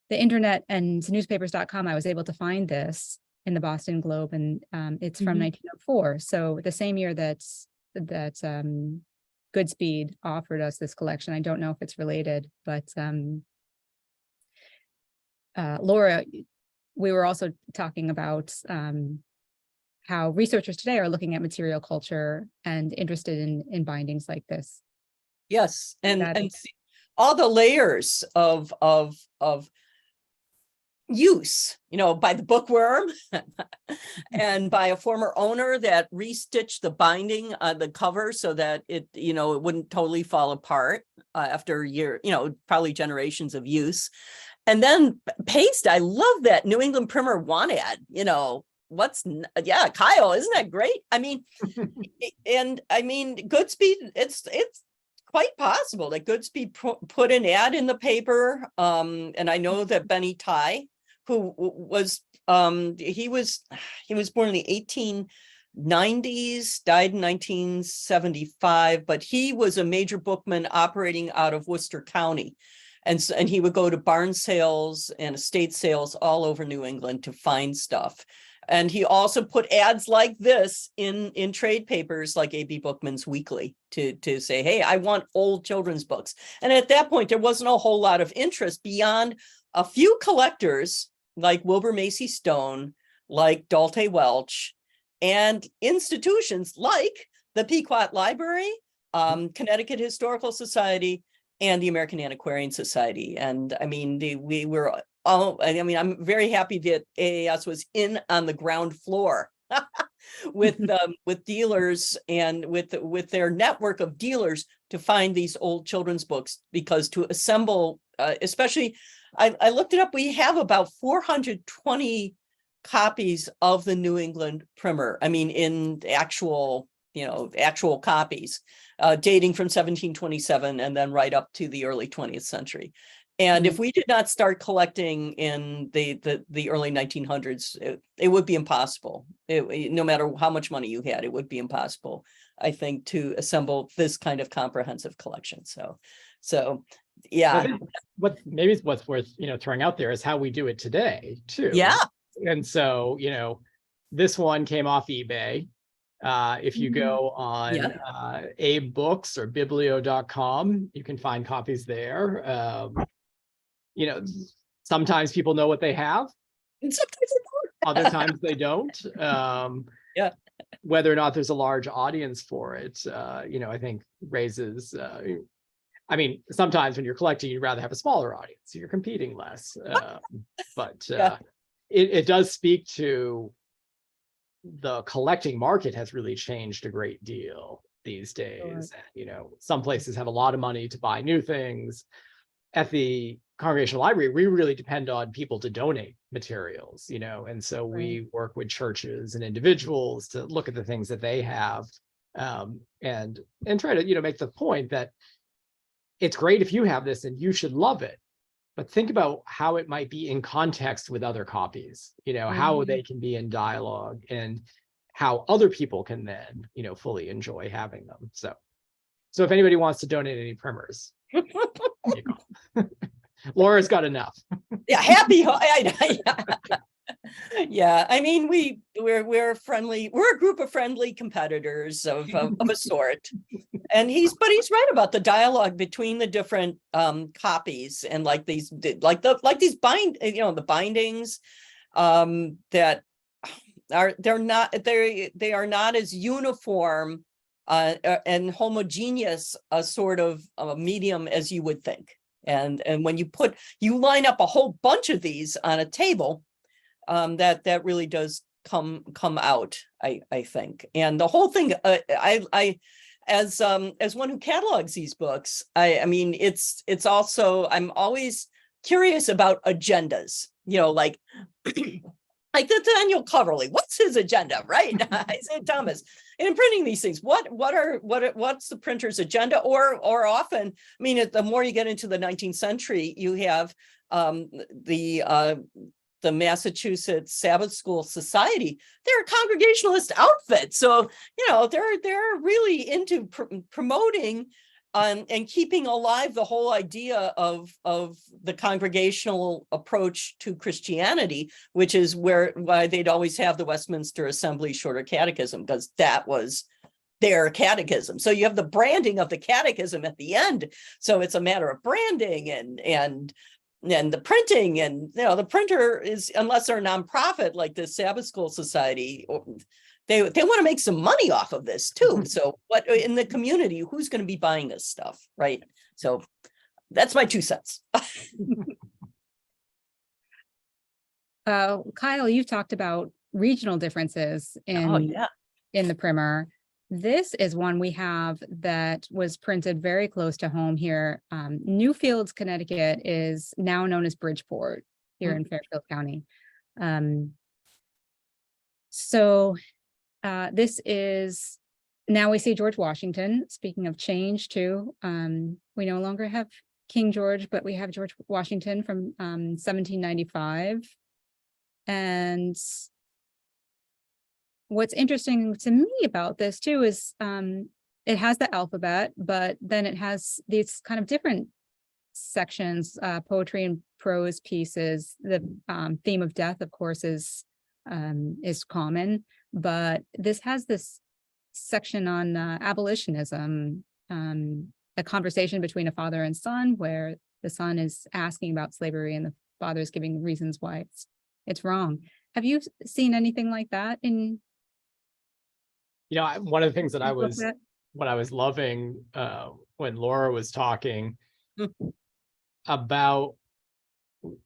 the internet and newspapers.com. I was able to find this in the Boston Globe, and it's from 1904. So the same year that Goodspeed offered us this collection. I don't know if it's related, but Laura, we were also talking about how researchers today are looking at material culture and interested in bindings like this. Yes, and all the layers of use, by the bookworm and by a former owner that restitched the binding on the cover so that it wouldn't totally fall apart after probably generations of use. And then paste. I love that New England Primer want ad. Kyle, isn't that great? I mean, Goodspeed, it's quite possible that Goodspeed put an ad in the paper. And I know that Benny Tye, who was he was born in the 1890s, died in 1975, but he was a major bookman operating out of Worcester County. And he would go to barn sales and estate sales all over New England to find stuff. And he also put ads like this in trade papers like A.B. Bookman's Weekly to say, hey, I want old children's books. And at that point, there wasn't a whole lot of interest beyond a few collectors like Wilbur Macy Stone, like Dalte Welch, and institutions like the Pequot Library, Connecticut Historical Society, and the American Antiquarian Society. And I mean, I'm very happy that AAS was in on the ground floor with dealers and with their network of dealers to find these old children's books, because to assemble, especially, I looked it up, we have about 420 copies of the New England Primer. I mean, in actual copies, dating from 1727 and then right up to the early 20th century. And if we did not start collecting in the early 1900s, it would be impossible. No matter how much money you had, it would be impossible, I think, to assemble this kind of comprehensive collection. So yeah. What's worth throwing out there is how we do it today too. Yeah. And so this one came off eBay. If you go on abebooks or biblio.com, you can find copies there. Sometimes people know what they have, and sometimes they don't. other times they don't. Whether or not there's a large audience for it, I think raises. Sometimes when you're collecting, you'd rather have a smaller audience, so you're competing less. It does speak to the collecting market has really changed a great deal these days. Sure. Some places have a lot of money to buy new things. At the Congregational Library, we really depend on people to donate materials, and so we work with churches and individuals to look at the things that they have and try to, make the point that it's great if you have this and you should love it, but think about how it might be in context with other copies, how they can be in dialogue and how other people can then, fully enjoy having them. So if anybody wants to donate any primers, Laura's got enough. Yeah, happy. Yeah, I mean, we're friendly. We're a group of friendly competitors of a sort, and he's right about the dialogue between the different copies and these the bindings that they are not as uniform and homogeneous a sort of medium as you would think. And when you line up a whole bunch of these on a table, that really does come out, I think. And the whole thing, I as one who catalogs these books, I mean, it's also, I'm always curious about agendas, like the Daniel Coverley, what's his agenda, right? Isaiah Thomas. And in printing these things, what's the printer's agenda? Or often, I mean, the more you get into the 19th century, you have the Massachusetts Sabbath School Society. They're a Congregationalist outfit, so they're really into promoting and keeping alive the whole idea of the congregational approach to Christianity, which is why they'd always have the Westminster Assembly Shorter Catechism, because that was their catechism. So you have the branding of the catechism at the end. So it's a matter of branding and the printing, and the printer is, unless they're a nonprofit like the Sabbath School Society, they want to make some money off of this too. So what in the community, who's going to be buying this stuff, right? So that's my 2 cents. Kyle, you've talked about regional differences in the primer. This is one we have that was printed very close to home here. Newfields, Connecticut is now known as Bridgeport here in Fairfield County. This is, now we see George Washington. Speaking of change too, we no longer have King George, but we have George Washington from 1795. And what's interesting to me about this too is it has the alphabet, but then it has these kind of different sections, poetry and prose pieces. The theme of death, of course, is common, but this has this section on abolitionism, a conversation between a father and son, where the son is asking about slavery and the father is giving reasons why it's wrong. Have you seen anything like that in? One of the things that I was loving when Laura was talking about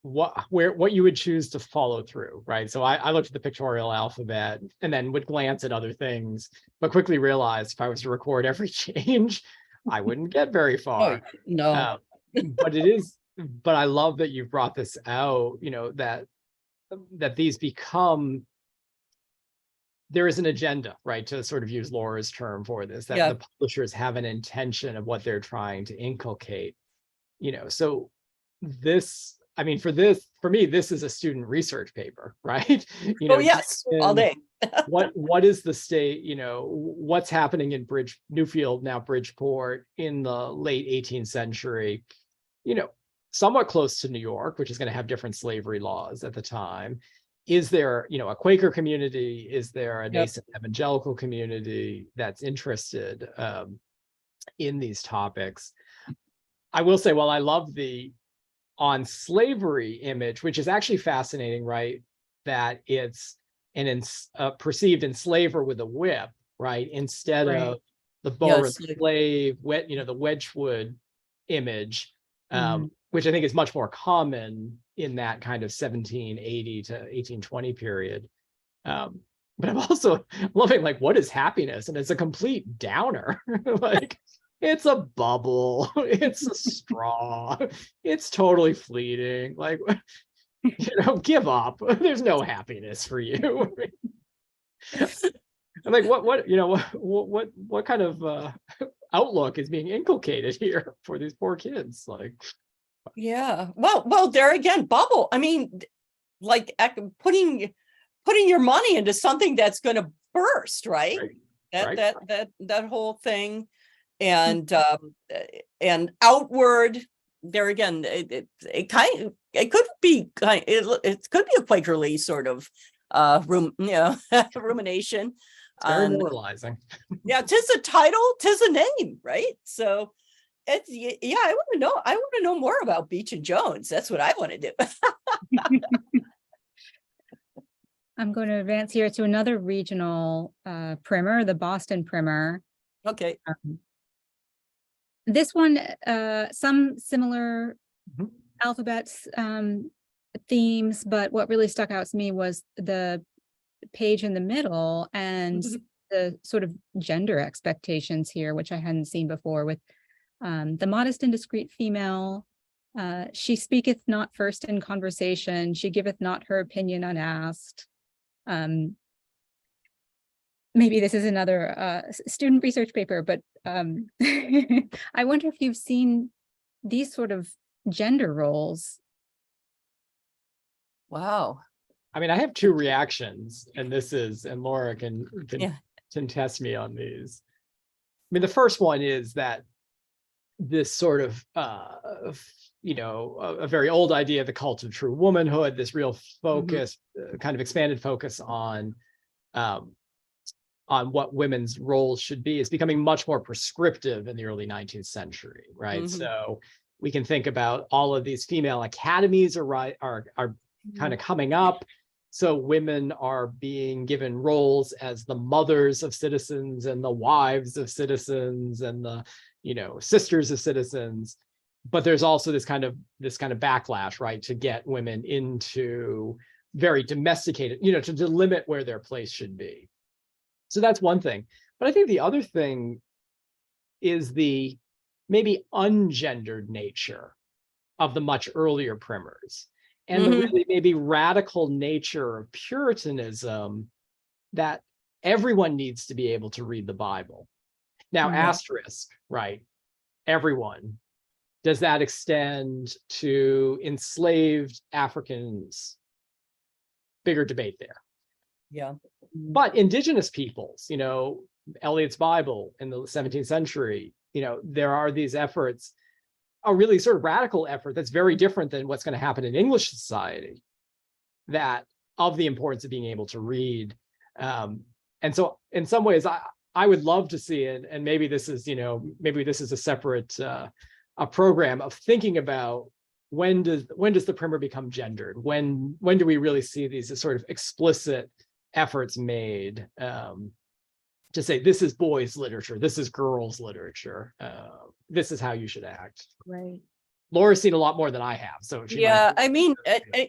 what you would choose to follow through, right? So I looked at the pictorial alphabet and then would glance at other things, but quickly realized if I was to record every change, I wouldn't get very far. No. But I love that you've brought this out, that these become, there is an agenda, right? To sort of use Laura's term for this, that the publishers have an intention of what they're trying to inculcate, so this, I mean, for me, this is a student research paper, right? Yes, all day. what is the state, what's happening in Newfield, now Bridgeport, in the late 18th century, somewhat close to New York, which is going to have different slavery laws at the time. Is there, a Quaker community? Is there a nascent evangelical community that's interested in these topics? I will say, well, I love the on slavery image, which is actually fascinating, right? That it's perceived enslaver with a whip, right? Instead of the bow of the slave, the Wedgwood image, which I think is much more common in that kind of 1780 to 1820 period. But I'm also loving, what is happiness? And it's a complete downer. It's a bubble, it's a straw, it's totally fleeting. Give up. There's no happiness for you. I'm like, what kind of outlook is being inculcated here for these poor kids? Like, Yeah. Well, there again, bubble. I mean, like putting your money into something that's going to burst, right? right. That whole thing, and outward. There again, it could be it could be a Quakerly sort of rumination. It's very moralizing. Yeah, tis a title, tis a name, right? So it's I want to know more about Beach and Jones. That's what I want to do. I'm going to advance here to another regional primer, the Boston primer. Okay. This one, some similar Mhm. alphabets themes, but what really stuck out to me was the page in the middle and the sort of gender expectations here, which I hadn't seen before, with the modest and discreet female. She speaketh not first in conversation, she giveth not her opinion unasked. Maybe this is another student research paper, but I wonder if you've seen these sort of gender roles. Wow. I mean, I have two reactions, and Laura can Yeah. test me on these. I mean, the first one is that this sort of a very old idea of the cult of true womanhood, this real focus, kind of expanded focus on what women's roles should be, is becoming much more prescriptive in the early 19th century, right? So we can think about all of these female academies are kind of coming up. So women are being given roles as the mothers of citizens and the wives of citizens and the sisters of citizens. But there's also this kind of backlash, right, to get women into very domesticated, to delimit where their place should be. So that's one thing. But I think the other thing is the maybe ungendered nature of the much earlier primers, and the really maybe radical nature of Puritanism, that everyone needs to be able to read the Bible. Now, asterisk, right? Everyone. Does that extend to enslaved Africans? Bigger debate there. Yeah. But indigenous peoples, Eliot's Bible in the 17th century, there are these efforts, a really sort of radical effort that's very different than what's going to happen in English society, that of the importance of being able to read. And so in some ways, I would love to see it, and maybe this is a separate a program of thinking about when does the primer become gendered? When do we really see these as sort of explicit efforts made to say, this is boys' literature, this is girls' literature, this is how you should act. Right. Laura's seen a lot more than I have, so she Yeah, I mean,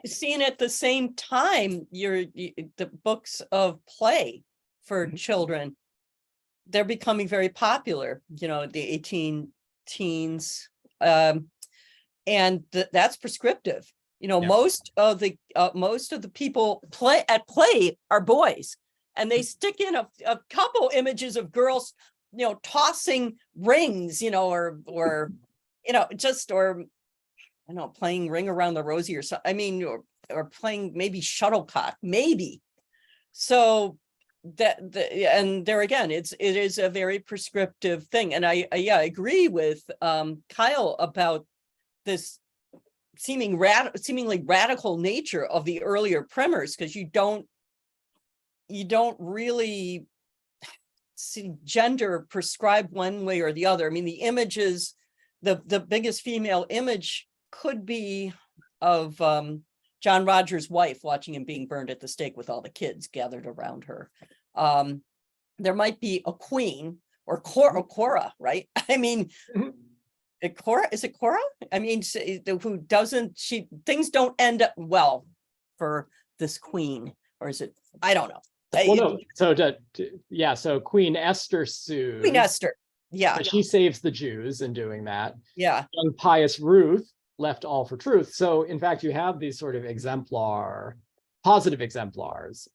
seeing at the same time, the books of play for children, they're becoming very popular. The 18 teens, and that's prescriptive. Most of the people play are boys, and they stick in a couple images of girls, tossing rings, or playing Ring Around the Rosie or something. I mean, or playing maybe shuttlecock, maybe. So and there again, it is a very prescriptive thing. And I agree with Kyle about this seemingly radical nature of the earlier primers, because you don't really see gender prescribed one way or the other. I mean, the images, the biggest female image could be of John Rogers' wife watching him being burned at the stake with all the kids gathered around her. There might be a queen or Cora, right? I mean, Cora, is it Cora? I mean, who doesn't, things don't end up well for this queen, or is it? I don't know. Well, no. So Queen Esther sues. Queen Esther, yeah. She saves the Jews in doing that. Yeah. Young pious Ruth left all for truth. So in fact, you have these sort of positive exemplars.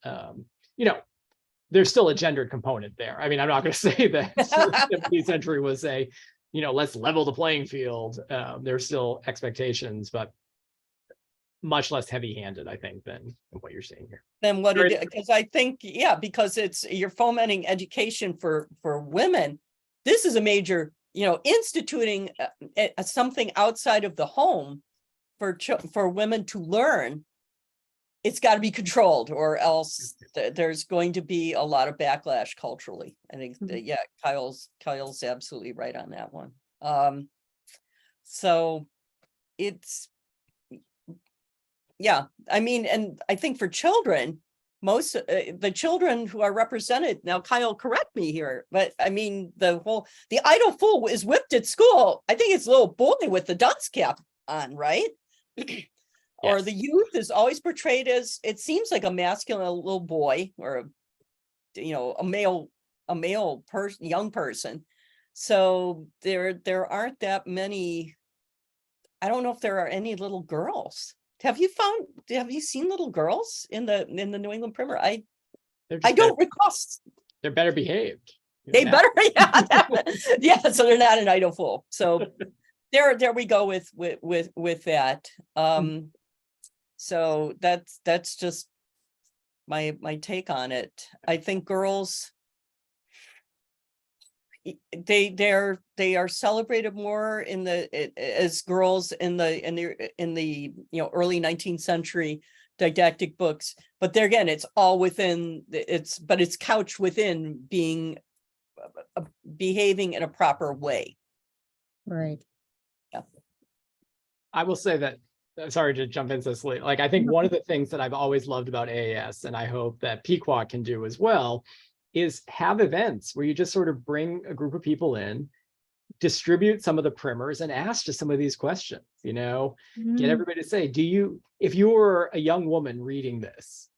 there's still a gendered component there. I mean, I'm not going to say that the 17th century was a, let's level the playing field. There's still expectations, but much less heavy-handed, I think, than what you're seeing here. Than what it is, because I think, yeah, because you're fomenting education for women. This is a major, instituting something outside of the home for women to learn. It's got to be controlled, or else there's going to be a lot of backlash culturally. I think, yeah, Kyle's absolutely right on that one. So it's, yeah, I mean, and I think for children, most the children who are represented now, Kyle, correct me here, but I mean, the idle fool is whipped at school. I think it's a little boy with the dunce cap on, right? Or the youth is always portrayed as, it seems like a masculine little boy, or a male person, young person. So there aren't that many. I don't know if there are any little girls. Have you seen little girls in the New England Primer? I don't recall. They're better behaved. They better, yeah. So they're not an idle fool. So there we go with that. So that's just my take on it. I think girls, they are celebrated more as girls in the early 19th century didactic books, but there again, it's all within it's couched within behaving in a proper way. Right. Yeah. I will say that, sorry to jump in, Cecily, like I think one of the things that I've always loved about AAS, and I hope that Pequot can do as well, is have events where you just sort of bring a group of people in, distribute some of the primers, and ask just some of these questions, get everybody to say, if you were a young woman reading this,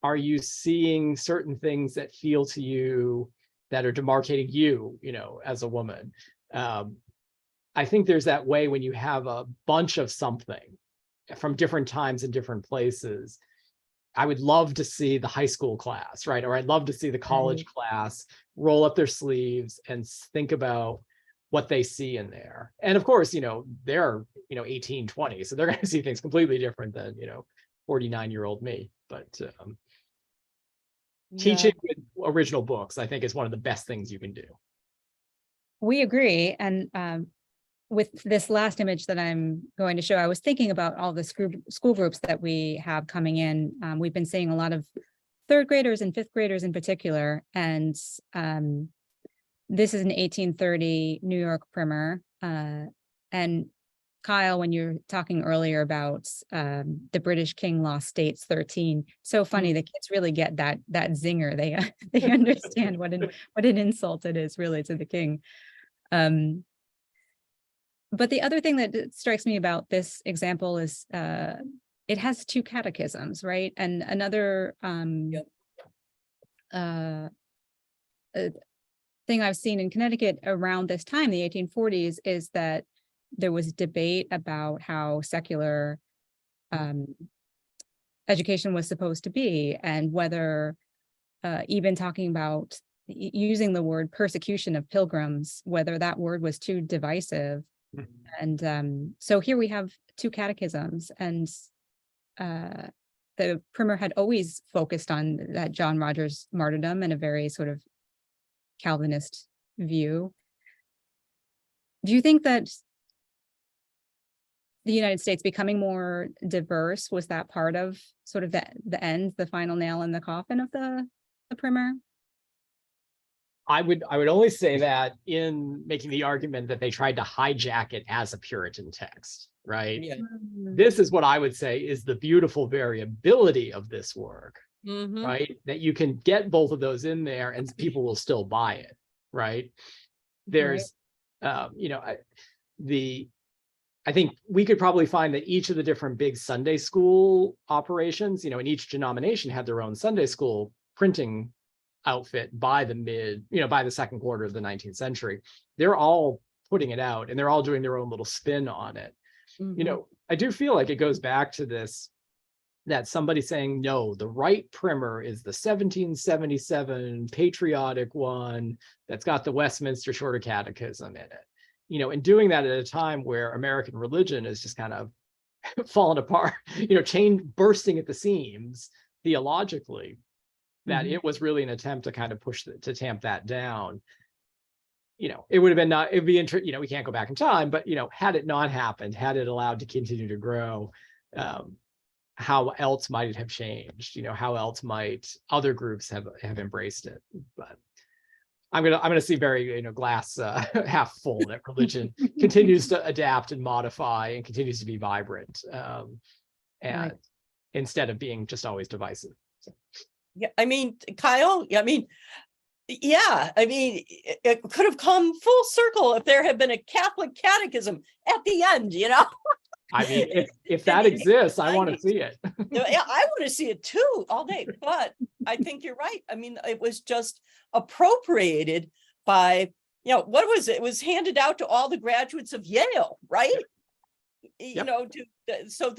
are you seeing certain things that feel to you that are demarcating you, as a woman? I think there's that way when you have a bunch of something from different times and different places. I would love to see the high school class, right? Or I'd love to see the college class roll up their sleeves and think about what they see in there. And of course, they're, 18, 20, so they're going to see things completely different than, 49-year-old me. But teaching with original books, I think, is one of the best things you can do. We agree. And with this last image that I'm going to show, I was thinking about all the school groups that we have coming in. We've been seeing a lot of third graders and fifth graders in particular. And this is an 1830 New York primer. And Kyle, when you're talking earlier about the British King lost states 13, so funny, the kids really get that zinger. They understand what an insult it is really to the king. But the other thing that strikes me about this example is it has two catechisms, right? And another thing I've seen in Connecticut around this time, the 1840s, is that there was debate about how secular education was supposed to be, and whether even talking about using the word persecution of pilgrims, whether that word was too divisive. And so here we have two catechisms, and the primer had always focused on that John Rogers martyrdom in a very sort of Calvinist view. Do you think that the United States becoming more diverse, was that part of sort of the final nail in the coffin of the primer? I would only say that in making the argument that they tried to hijack it as a Puritan text, right? Yeah. This is what I would say is the beautiful variability of this work, right? That you can get both of those in there and people will still buy it, right? There's, I think we could probably find that each of the different big Sunday school operations, and each denomination had their own Sunday school printing outfit by the second quarter of the 19th century. They're all putting it out and they're all doing their own little spin on it. I do feel like it goes back to this that somebody saying, no, the right primer is the 1777 patriotic one that's got the Westminster Shorter Catechism in it. You know, and doing that at a time where American religion is just kind of fallen apart, you know, bursting at the seams theologically, that it was really an attempt to kind of to tamp that down. You know, it would have been it'd be interesting, you know, we can't go back in time, but, you know, had it not happened, had it allowed to continue to grow, how else might it have changed? You know, how else might other groups have embraced it? But I'm gonna see very, you know, glass half full, that religion continues to adapt and modify and continues to be vibrant, and Right. instead of being just always divisive. So. Yeah, I mean, Kyle, I mean, yeah, I mean, it could have come full circle if there had been a Catholic catechism at the end, you know? I mean, if that exists, I want to see it. Yeah, I want to see it too all day, but I think you're right. I mean, it was just appropriated by, you know, what was it? It was handed out to all the graduates of Yale, right? You Yep. know, so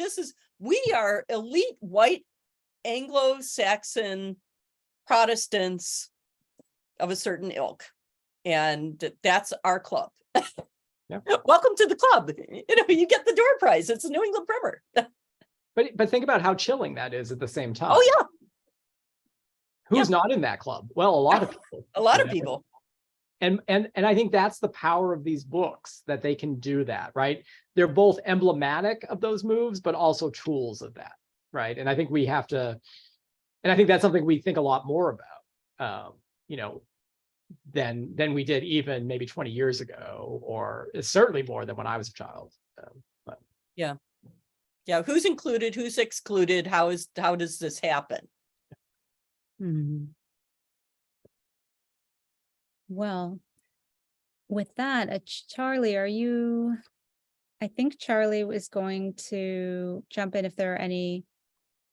we are elite white Anglo-Saxon Protestants of a certain ilk, and that's our club. Yep. Welcome to the club. You know, you get the door prize. It's a New England primer. But think about how chilling that is at the same time. Oh yeah, Who's not in that club? Well, a lot of people. a lot of people. And I think that's the power of these books, that they can do that, right? They're both emblematic of those moves, but also tools of that, right? And I think we have to, and I think that's something we think a lot more about, you know, than we did even maybe 20 years ago, or certainly more than when I was a child. But Yeah. Who's included? Who's excluded? How does this happen? Well, with that, Charlie, I think Charlie was going to jump in if there are any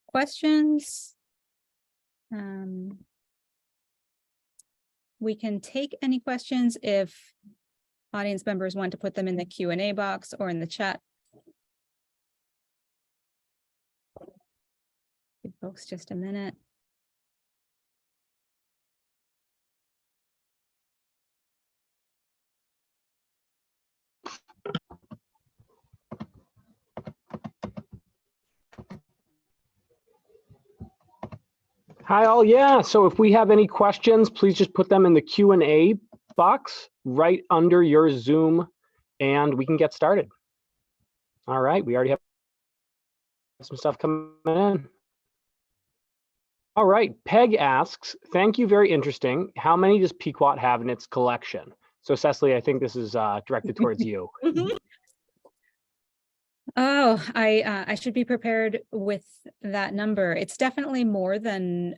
questions. We can take any questions if audience members want to put them in the Q&A box or in the chat. Give folks just a minute. Hi all, yeah, so if we have any questions, please just put them in the Q&A box right under your Zoom and we can get started. All right, we already have some stuff coming in. All right, Peg asks, thank you, very interesting. How many does Pequot have in its collection? So Cecily, I think this is directed towards you. Oh, I should be prepared with that number. It's definitely more than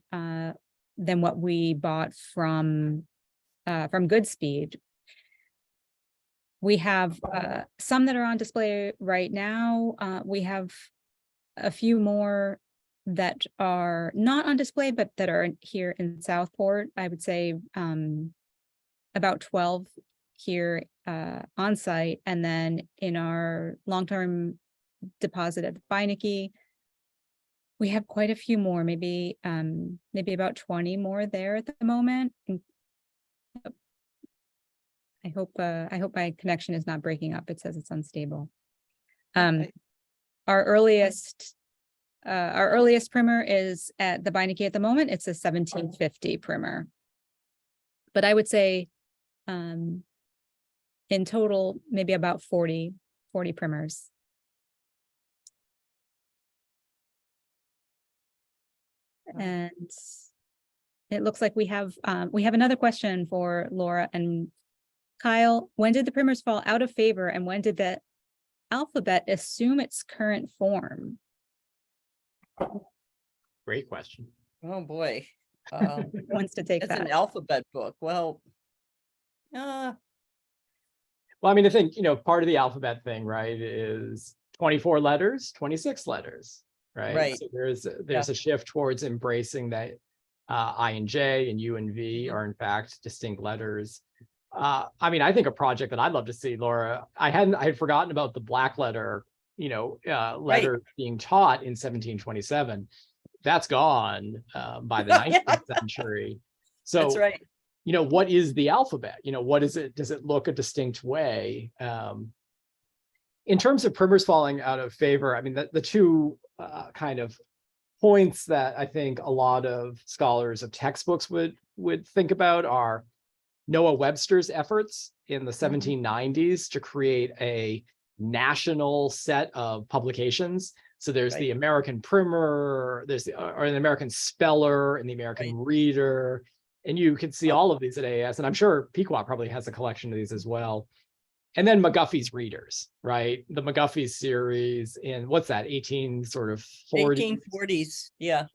what we bought from Goodspeed. We have some that are on display right now. We have a few more that are not on display, but that are here in Southport. I would say about 12 here on site, and then in our long-term deposit at the Beinecke, we have quite a few more, maybe about 20 more there at the moment. I hope my connection is not breaking up. It says it's unstable. Our earliest primer is at the Beinecke at the moment. It's a 1750 primer, but I would say in total maybe about 40 primers. And it looks like we have another question for Laura and Kyle. When did the primers fall out of favor, and when did the alphabet assume its current form? great question. Oh boy. Who wants to take It's that? an alphabet book. Well, Well, I mean, I think, you know, part of the alphabet thing, right, is 24 letters, 26 letters, right? Right. So there's a shift towards embracing that I and J and U and V are in fact distinct letters. I mean, I think a project that I'd love to see, Laura, I had forgotten about the black letter letter being taught in 1727. That's gone by the 19th century. So That's right. What is the alphabet? What is it? Does it look a distinct way? In terms of primers falling out of favor, I mean, the two kind of points that I think a lot of scholars of textbooks would think about are Noah Webster's efforts in the 1790s to create a national set of publications. So there's the American Primer, there's or the American Speller and the American Reader. And you can see all of these at AAS, and I'm sure Pequot probably has a collection of these as well. And then McGuffey's Readers, right? The McGuffey series in what's that, 1840s, yeah.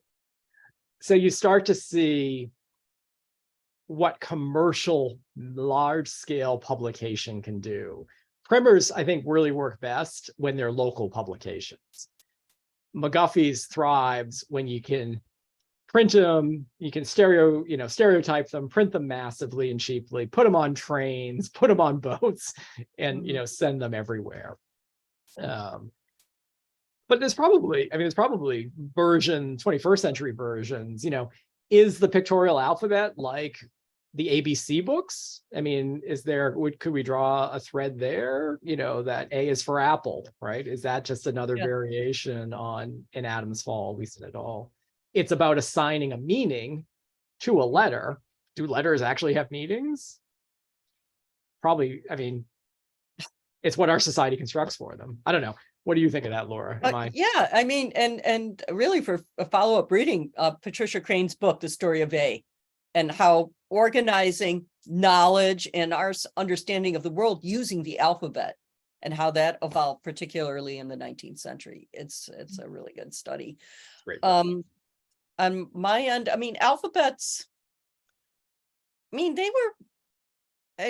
So you start to see what commercial large-scale publication can do. Primers, I think, really work best when they're local publications. McGuffey's thrives when you can print them, you can stereotype them, print them massively and cheaply, put them on trains, put them on boats, and send them everywhere. But there's probably 21st century versions. Is the pictorial alphabet like the ABC books? I mean, could we draw a thread there? That A is for apple, right? Is that just another variation on an Adam's Fall, at least in it all? It's about assigning a meaning to a letter. Do letters actually have meanings? Probably. I mean, it's what our society constructs for them. I don't know. What do you think of that, Laura? Yeah, I mean, and really for a follow-up reading, Patricia Crane's book, The Story of A, and how organizing knowledge and our understanding of the world using the alphabet and how that evolved, particularly in the 19th century. It's a really good study. Great. On my end, I mean, alphabets, I mean, they were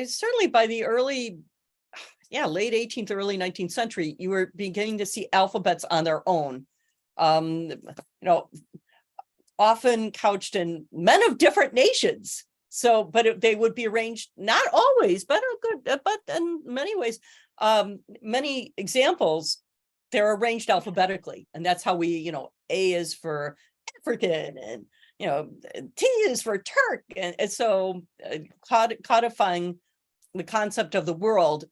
certainly by the late 18th, early 19th century, you were beginning to see alphabets on their own. Often couched in men of different nations. So, but they would be arranged, not always, but in many ways, many examples, they're arranged alphabetically. And that's how we, A is for African, and, T is for Turk. And so codifying the concept of the world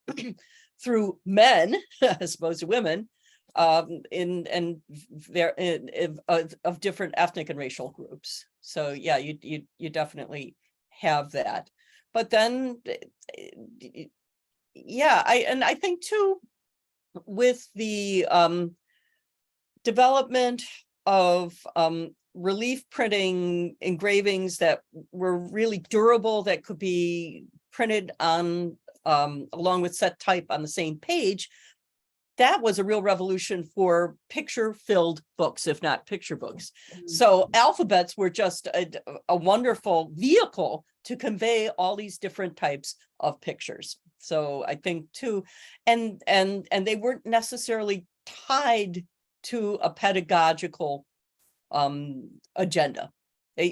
through men, as opposed to women, of different ethnic and racial groups. So yeah, you definitely have that. But then, I think too, with the development of relief printing engravings that were really durable, that could be printed on along with set type on the same page, that was a real revolution for picture-filled books, if not picture books. So alphabets were just a wonderful vehicle to convey all these different types of pictures. So I think too, and they weren't necessarily tied to a pedagogical agenda. They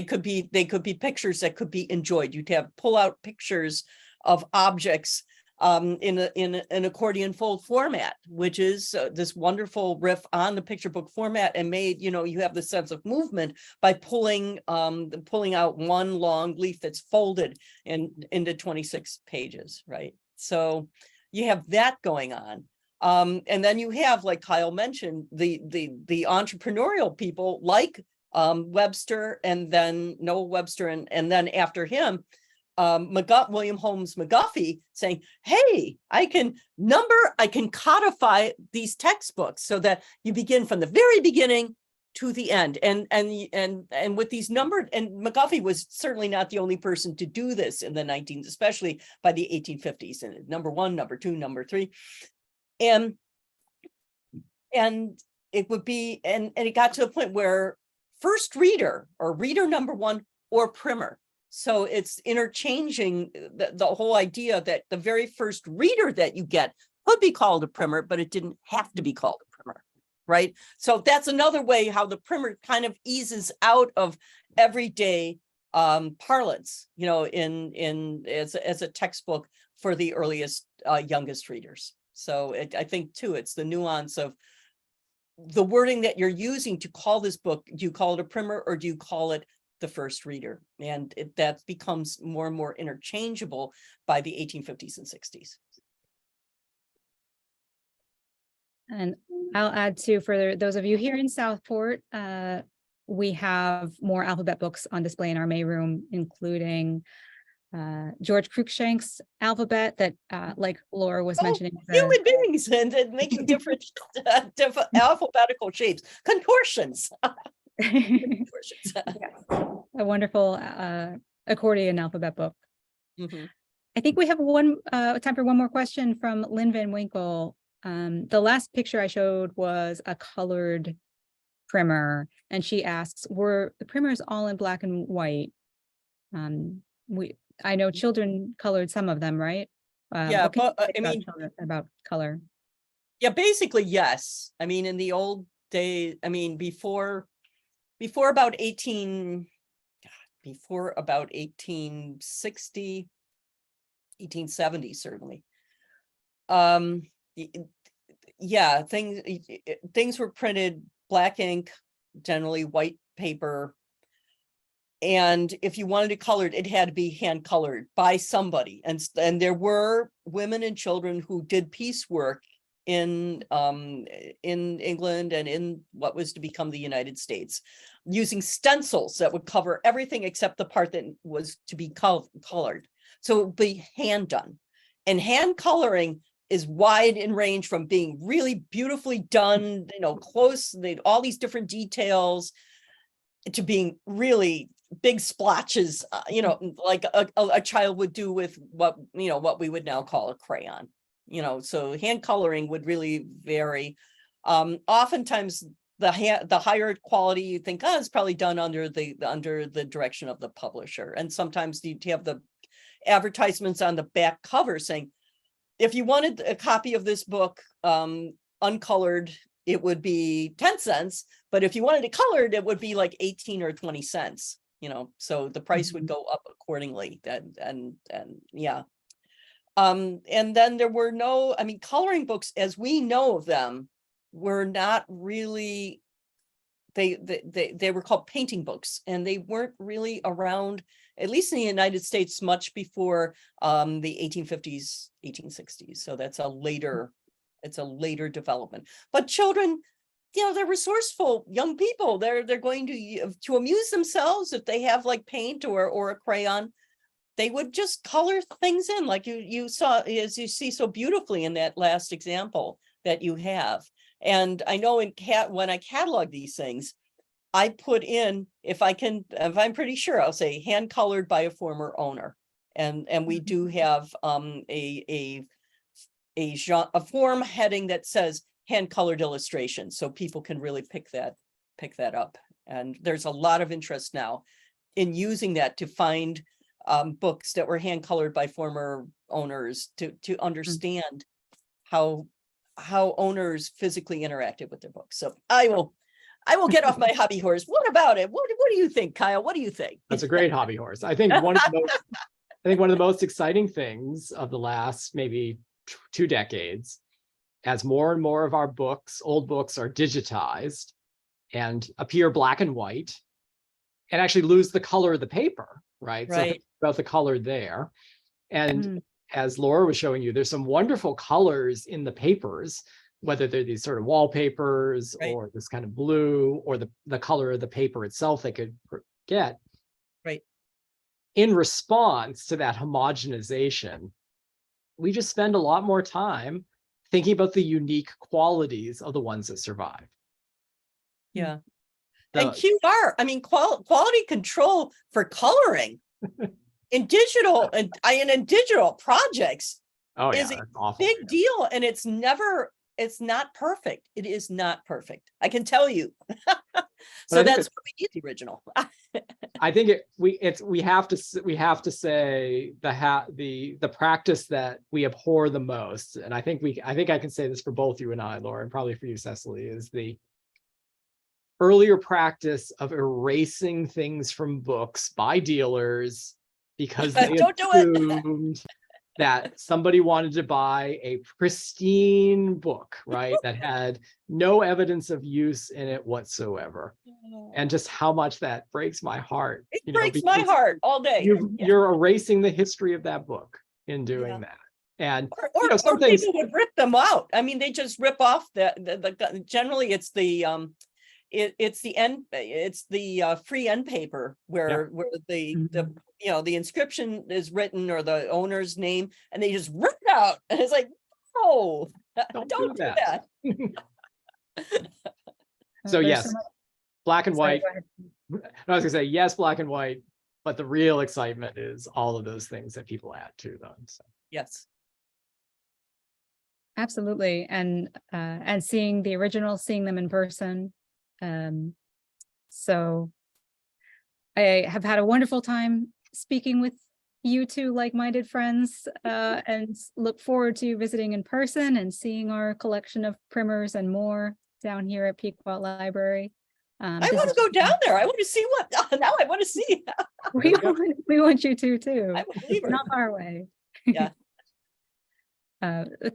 could be pictures that could be enjoyed. You'd have pull out pictures of objects in an accordion fold format, which is this wonderful riff on the picture book format, and made, you have the sense of movement by pulling out one long leaf that's folded into 26 pages, right? So you have that going on. And then you have, like Kyle mentioned, the entrepreneurial people like Webster, and then Noah Webster, and then after him, William Holmes McGuffey, saying, hey, I can codify these textbooks so that you begin from the very beginning to the end. And with these numbered, and McGuffey was certainly not the only person to do this in the 19th, especially by the 1850s, and number 1, number 2, number 3. And it would be, and it got to the point where first reader, or reader number 1, or primer. So it's interchanging the whole idea that the very first reader that you get could be called a primer, but it didn't have to be called a primer, right? So that's another way how the primer kind of eases out of everyday parlance, as a textbook for the earliest, youngest readers. So I think too, it's the nuance of the wording that you're using to call this book. Do you call it a primer or do you call it the first reader? And that becomes more and more interchangeable by the 1850s and 60s. And I'll add too, for those of you here in Southport, we have more alphabet books on display in our May room, including George Cruikshank's alphabet that, like Laura was mentioning. Human beings and making different alphabetical shapes, contortions. Contortions. A wonderful accordion alphabet book. Mhm. I think we have time for one more question from Lynn Van Winkle. The last picture I showed was a colored primer, and she asks, were the primers all in black and white? I know children colored some of them, right? Yeah, what can you but say I about mean, children, about color? yeah, basically, yes. I mean, in the old days, I mean, before about 1860, 1870, certainly. Yeah, things were printed black ink, generally white paper. And if you wanted it colored, it had to be hand colored by somebody. And there were women and children who did piecework in England and in what was to become the United States, using stencils that would cover everything except the part that was to be colored. So it would be hand done. And hand coloring is wide in range from being really beautifully done, close, all these different details, to being really big splotches, like a child would do with what we would now call a crayon. So hand coloring would really vary. Oftentimes the higher quality you think, is probably done under the direction of the publisher. And sometimes you have the advertisements on the back cover saying, if you wanted a copy of this book uncolored, it would be 10 cents. But if you wanted it colored, it would be like 18 or 20 cents, so the price would go up accordingly. And yeah. And then there were coloring books as we know of them were not really, they were called painting books, and they weren't really around, at least in the United States, much before the 1850s, 1860s. So it's a later development. But children, they're resourceful young people. They're going to amuse themselves. If they have like paint or a crayon, they would just color things in, like you saw, as you see so beautifully in that last example that you have. And I know when I catalog these things, I put in, if I'm pretty sure, I'll say hand colored by a former owner. And we do have a form heading that says hand colored illustration, so people can really pick that up. And there's a lot of interest now in using that to find books that were hand colored by former owners, to understand how owners physically interacted with their books. So I will get off my hobby horse. What about it? What do you think, Kyle? What do you think? That's a great hobby horse. I think one of the most exciting things of the last maybe 2 decades, as more and more of our old books are digitized and appear black and white and actually lose the color of the paper, right? So think about the color there. And as Laura was showing you, there's some wonderful colors in the papers, whether they're these sort of wallpapers or this kind of blue, or the color of the paper itself they could get. Right. In response to that homogenization, we just spend a lot more time thinking about the unique qualities of the ones that survive. Yeah. And QR, quality control for coloring in digital and in digital projects is a big deal. And it's not perfect. It is not perfect. I can tell you. So that's why we need the original. I think we have to say the practice that we abhor the most, and I think I can say this for both you and I, Laura, and probably for you, Cecily, is the earlier practice of erasing things from books by dealers because they assumed that somebody wanted to buy a pristine book, right? That had no evidence of use in it whatsoever. And just how much that breaks my heart. It you know, breaks my because heart all day. Yeah. You're erasing the history of that book in doing Yeah. that. And Or some things, people would rip them out. I mean, they just rip off the generally it's the it's the free end paper where the the inscription is written or the owner's name, and they just rip it out. And it's like, no, don't do that. So There's yes, so much- black and sorry, white. go ahead. I was gonna say yes, black and white, but the real excitement is all of those things that people add to them. So. Yes. Absolutely. And seeing the original, seeing them in person. So I have had a wonderful time speaking with you two like-minded friends, and look forward to visiting in person and seeing our collection of primers and more down here at Pequot Library. I want to go down there. I want to see what now I want to see. We want you to too. I'm a believer. Not far away. Yeah.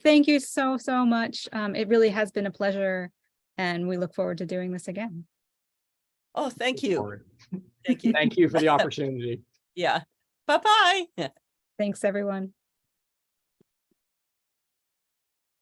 Thank you so much. It really has been a pleasure, and we look forward to doing this again. Oh, thank you. Forward. Thank you. Thank you for the opportunity. Yeah. Bye-bye. Thanks, everyone.